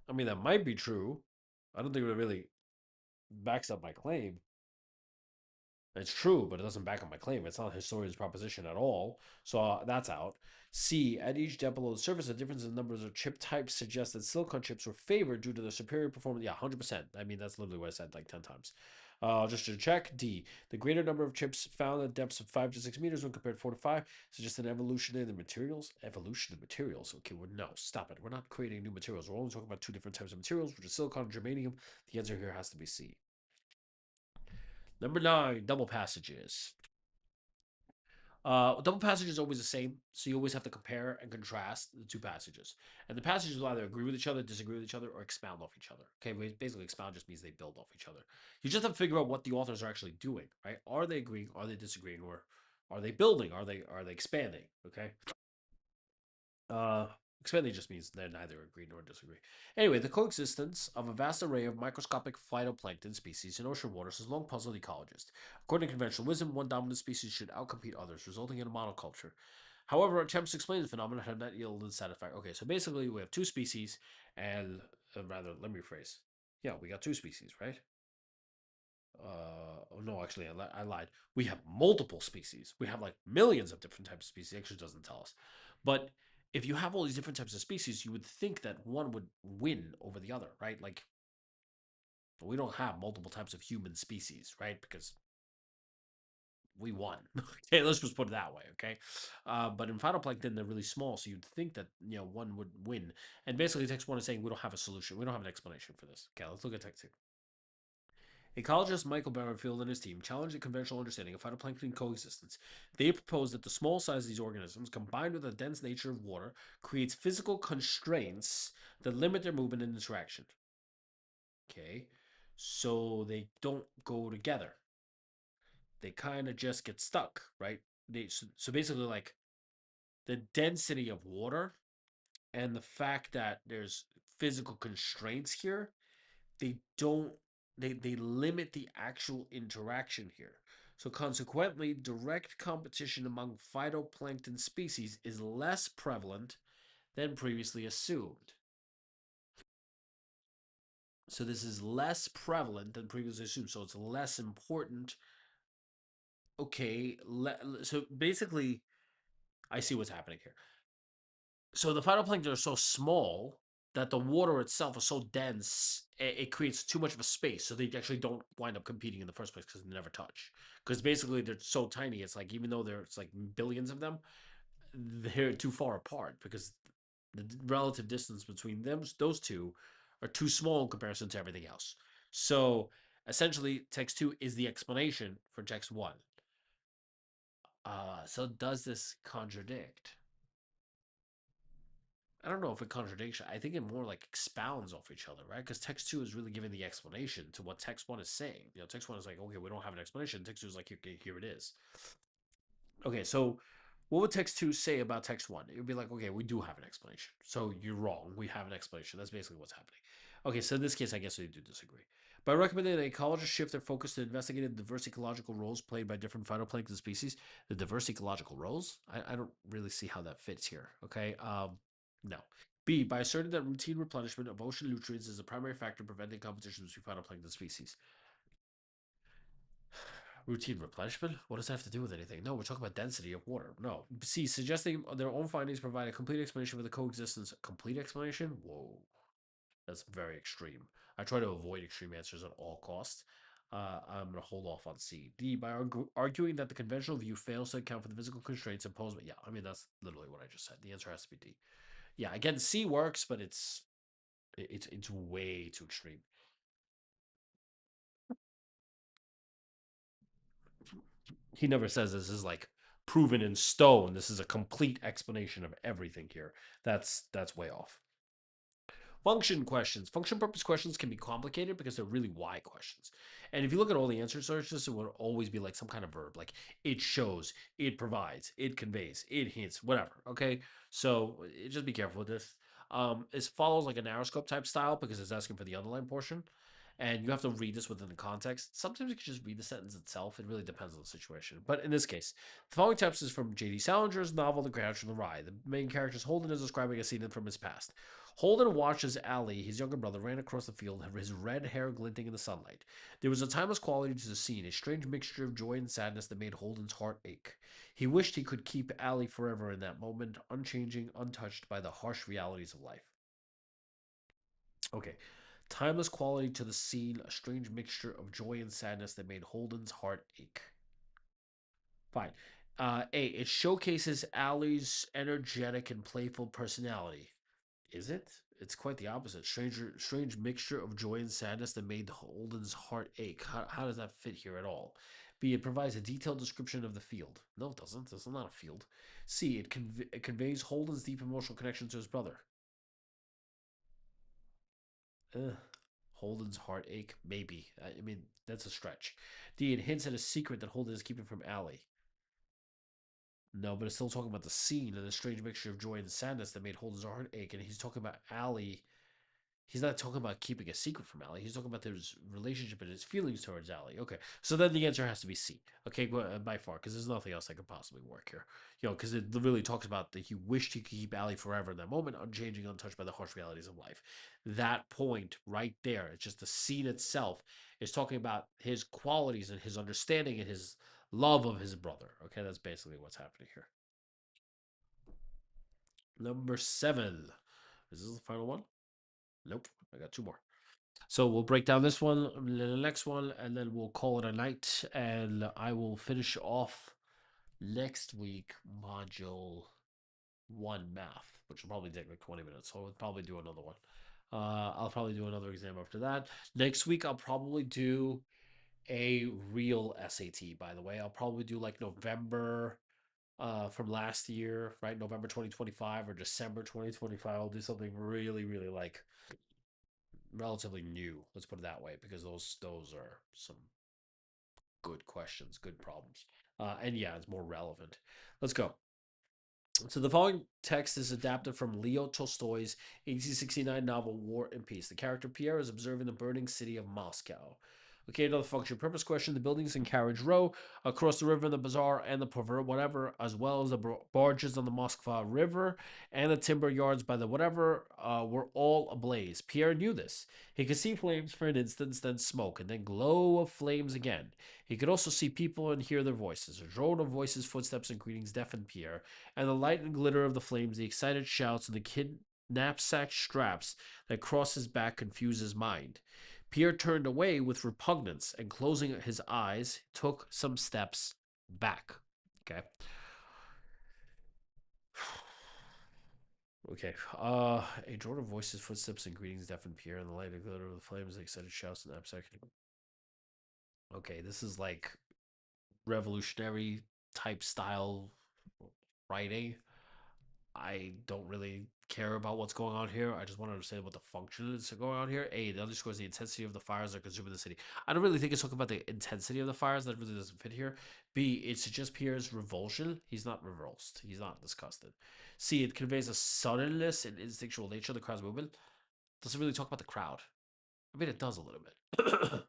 I mean, that might be true. I don't think it really backs up my claim. It's true, but it doesn't back up my claim. It's not a historian's proposition at all. So that's out. C, at each depth below the surface, the difference in numbers of chip types suggests that silicon chips were favored due to their superior performance. Yeah, 100%. I mean, that's literally what I said like 10 times. Just to check, D, the greater number of chips found at depths of 5 to 6 meters when compared to 4 to 5 suggests an evolution in the materials. Evolution of materials. Okay, no, stop it. We're not creating new materials. We're only talking about two different types of materials, which is silicon and germanium. The answer here has to be C. Number 9, double passages. Double passage is always the same, so you always have to compare and contrast the two passages. And the passages will either agree with each other, disagree with each other, or expound off each other. Okay, basically, expound just means they build off each other. You just have to figure out what the authors are actually doing, right? Are they agreeing? Are they disagreeing? Or are they building? Are they expanding? Okay. Uh, Expanding just means they're neither agree nor disagree. Anyway, the coexistence of a vast array of microscopic phytoplankton species in ocean waters has long puzzled ecologists. According to conventional wisdom, one dominant species should outcompete others, resulting in a monoculture. However, attempts to explain the phenomenon have not yielded satisfactory. Okay, so basically, we have two species, and rather, let me rephrase. Yeah, we got two species, right? Oh no, actually, I lied. We have multiple species. We have like millions of different types of species. It actually doesn't tell us. But if you have all these different types of species, you would think that one would win over the other, right? Like, we don't have multiple types of human species, right? Because we won. Okay, let's just put it that way. Okay, but in phytoplankton, they're really small, so you'd think that one would win. And basically, text one is saying we don't have a solution. We don't have an explanation for this. Okay, let's look at text two. Ecologist Michael Barrenfield and his team challenged the conventional understanding of phytoplankton coexistence. They propose that the small size of these organisms, combined with the dense nature of water, creates physical constraints that limit their movement and interaction. Okay, so they don't go together. They kind of just get stuck, right? So basically, like the density of water and the fact that there's physical constraints here they don't they limit the actual interaction here. So consequently, direct competition among phytoplankton species is less prevalent than previously assumed. So this is less prevalent than previously assumed. So it's less important. Okay, so basically, I see what's happening here. So the phytoplankton are so small that the water itself is so dense, it creates too much of a space. So they actually don't wind up competing in the first place because they never touch. Because basically they're so tiny, it's like even though there's like billions of them, they're too far apart because the relative distance between them, those two, are too small in comparison to everything else. So essentially, text two is the explanation for text one. So does this contradict? I don't know if it contradicts. I think it more like expounds off each other, right? Because text two is really giving the explanation to what text one is saying. Text one is like, okay, we don't have an explanation. Text two is like, here it is. Okay, so what would text two say about text one? It would be like, okay, we do have an explanation. So you're wrong. We have an explanation. That's basically what's happening. Okay, so in this case, I guess we do disagree. By recommending that ecologists shift their focus to investigating the diverse ecological roles played by different phytoplankton species, the diverse ecological roles, I don't really see how that fits here. Okay, no. B, by asserting that routine replenishment of ocean nutrients is the primary factor preventing competition between phytoplankton species. Routine replenishment? What does that have to do with anything? No, we're talking about density of water. No. C, suggesting their own findings provide a complete explanation for the coexistence. Complete explanation? Whoa. That's very extreme. I try to avoid extreme answers at all costs. I'm going to hold off on C. D, by arguing that the conventional view fails to account for the physical constraints imposed. Yeah, I mean, that's literally what I just said. The answer has to be D. Yeah, again, C works, but it's way too extreme. He never says this is like proven in stone. This is a complete explanation of everything here. That's way off. Function questions. Function purpose questions can be complicated because they're really why questions. And if you look at all the answer searches, it would always be like some kind of verb, like it shows, it provides, it conveys, it hints, whatever. Okay. So just be careful with this. It follows like a narrow scope type style because it's asking for the underline portion. And you have to read this within the context. Sometimes you can just read the sentence itself. It really depends on the situation. But in this case, the following text is from J.D. Salinger's novel *The Crouch and the Rye*. The main character is Holden is describing a scene from his past. Holden watches Ali, his younger brother, ran across the field, his red hair glinting in the sunlight. There was a timeless quality to the scene, a strange mixture of joy and sadness that made Holden's heart ache. He wished he could keep Ali forever in that moment, unchanging, untouched by the harsh realities of life. Okay. Timeless quality to the scene, a strange mixture of joy and sadness that made Holden's heart ache. Fine. A. It showcases Allie's energetic and playful personality. Is it? It's quite the opposite. Strange mixture of joy and sadness that made Holden's heart ache. How does that fit here at all? B. It provides a detailed description of the field. No, it doesn't. This is not a field. C. It conveys Holden's deep emotional connection to his brother. Ugh. Holden's heartache? Maybe. I mean, that's a stretch. D. It hints at a secret that Holden is keeping from Allie. No, but it's still talking about the scene and the strange mixture of joy and sadness that made Holden's heart ache. And he's talking about Allie. He's not talking about keeping a secret from Allie. He's talking about his relationship and his feelings towards Allie. Okay, so then the answer has to be C. Okay, by far, because there's nothing else that could possibly work here. Because it really talks about that he wished he could keep Allie forever in that moment, unchanging, untouched by the harsh realities of life. That point right there, it's just the scene itself is talking about his qualities and his understanding and his love of his brother. Okay, that's basically what's happening here. Number 7. Is this the final one? Nope. I got 2 more. So we'll break down this one, the next one, and then we'll call it a night. And I will finish off next week module 1 math, which will probably take like 20 minutes. So I'll probably do another one. I'll probably do another exam after that. Next week, I'll probably do a real SAT, by the way. I'll probably do like November from last year, right? November 2025 or December 2025. I'll do something really, really like relatively new. Let's put it that way, because those are some good questions, good problems, and yeah, it's more relevant. Let's go. So the following text is adapted from Leo Tolstoy's 1869 novel War and Peace. The character Pierre is observing the burning city of Moscow. Okay, another function purpose question. The buildings in Carriage Row, across the river, the bazaar, and the proverb, whatever, as well as the barges on the Moskva River and the timber yards by the whatever, were all ablaze. Pierre knew this. He could see flames for an instant, then smoke, and then glow of flames again. He could also see people and hear their voices. A drone of voices, footsteps, and greetings deafened Pierre, and the light and glitter of the flames, the excited shouts, and the knapsack straps that crossed his back confused his mind. Pierre turned away with repugnance and, closing his eyes, took some steps back. Okay. Okay. A drone of voices, footsteps, and greetings deafened Pierre, and the light and glitter of the flames, the excited shouts, and knapsack. Okay, this is like revolutionary type style writing. I don't really care about what's going on here. I just want to understand what the function is going on here. A, it underscores the intensity of the fires that consume the city. I don't really think it's talking about the intensity of the fires. That really doesn't fit here. B, it suggests Pierre's revulsion. He's not revulsed. He's not disgusted. C, it conveys a suddenness and instinctual nature of the crowd's movement. Doesn't really talk about the crowd. I mean, it does a little bit.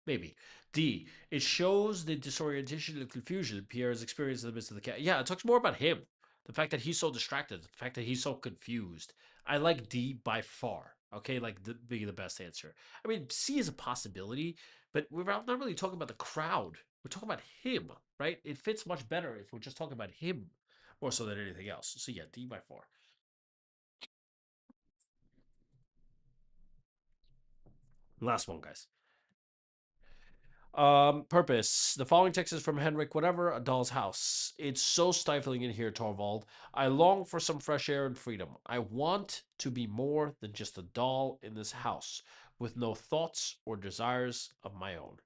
Maybe. D. It shows the disorientation and confusion Pierre is experiencing in the midst of the cat. Yeah, it talks more about him. The fact that he's so distracted, the fact that he's so confused. I like D by far. Okay, like being the best answer. I mean, C is a possibility, but we're not really talking about the crowd. We're talking about him, right? It fits much better if we're just talking about him more so than anything else. So yeah, D by far. Last one, guys. Purpose. The following text is from Henrik Whatever, A Doll's House. It's so stifling in here, Torvald. I long for some fresh air and freedom. I want to be more than just a doll in this house, with no thoughts or desires of my own.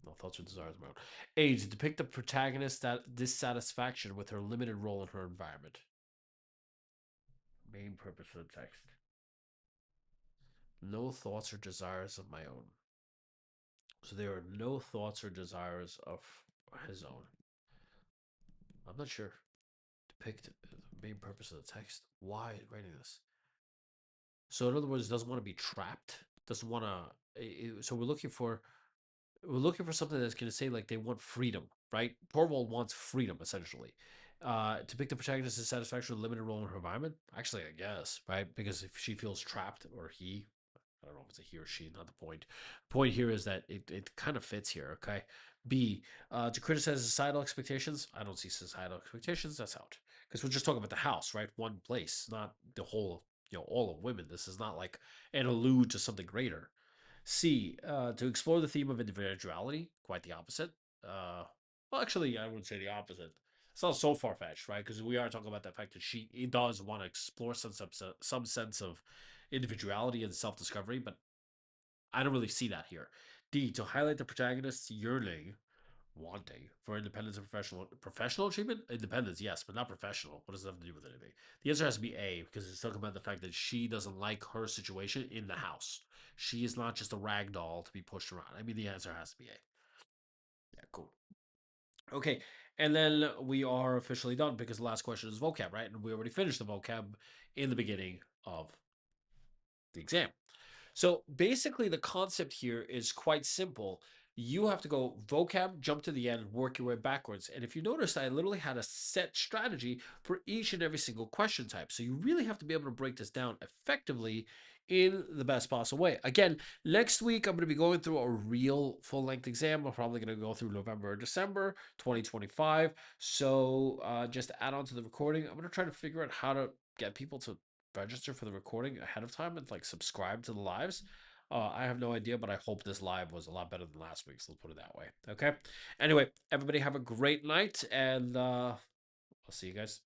No thoughts or desires of my own. A. To depict the protagonist's dissatisfaction with her limited role in her environment. Main purpose of the text. No thoughts or desires of my own. So there are no thoughts or desires of his own. I'm not sure. Depict the main purpose of the text. Why writing this? So in other words, doesn't want to be trapped. Doesn't want to. So we're looking for something that's going to say like they want freedom, right? Torvald wants freedom essentially. To pick the protagonist's dissatisfaction with limited role in her environment. Actually, I guess right because if she feels trapped or he, I don't know if it's a he or she, not the point. The point here is that it kind of fits here, okay? B, to criticize societal expectations. I don't see societal expectations. That's out. Because we're just talking about the house, right? One place, not the whole, all of women. This is not like an allude to something greater. C, to explore the theme of individuality. Quite the opposite. Well, actually, I wouldn't say the opposite. It's not so far fetched, right? Because we are talking about the fact that she does want to explore some sense of individuality and self discovery, but I don't really see that here. D, to highlight the protagonist's yearning, wanting for independence and professional achievement. Independence, yes, but not professional. What does that have to do with anything? The answer has to be A because it's talking about the fact that she doesn't like her situation in the house. She is not just a rag doll to be pushed around. I mean, the answer has to be A. Yeah, cool. Okay, and then we are officially done because the last question is vocab, right? And we already finished the vocab in the beginning of the exam. So basically, the concept here is quite simple. You have to go vocab, jump to the end, work your way backwards. And if you notice, I literally had a set strategy for each and every single question type. So you really have to be able to break this down effectively in the best possible way. Again, next week, I'm going to be going through a real full length exam. I'm probably going to go through November or December 2025. So just to add on to the recording, I'm going to try to figure out how to get people to register for the recording ahead of time and like subscribe to the lives. I have no idea, but I hope this live was a lot better than last week's. Let's put it that way. Okay. Anyway, everybody have a great night, and I'll see you guys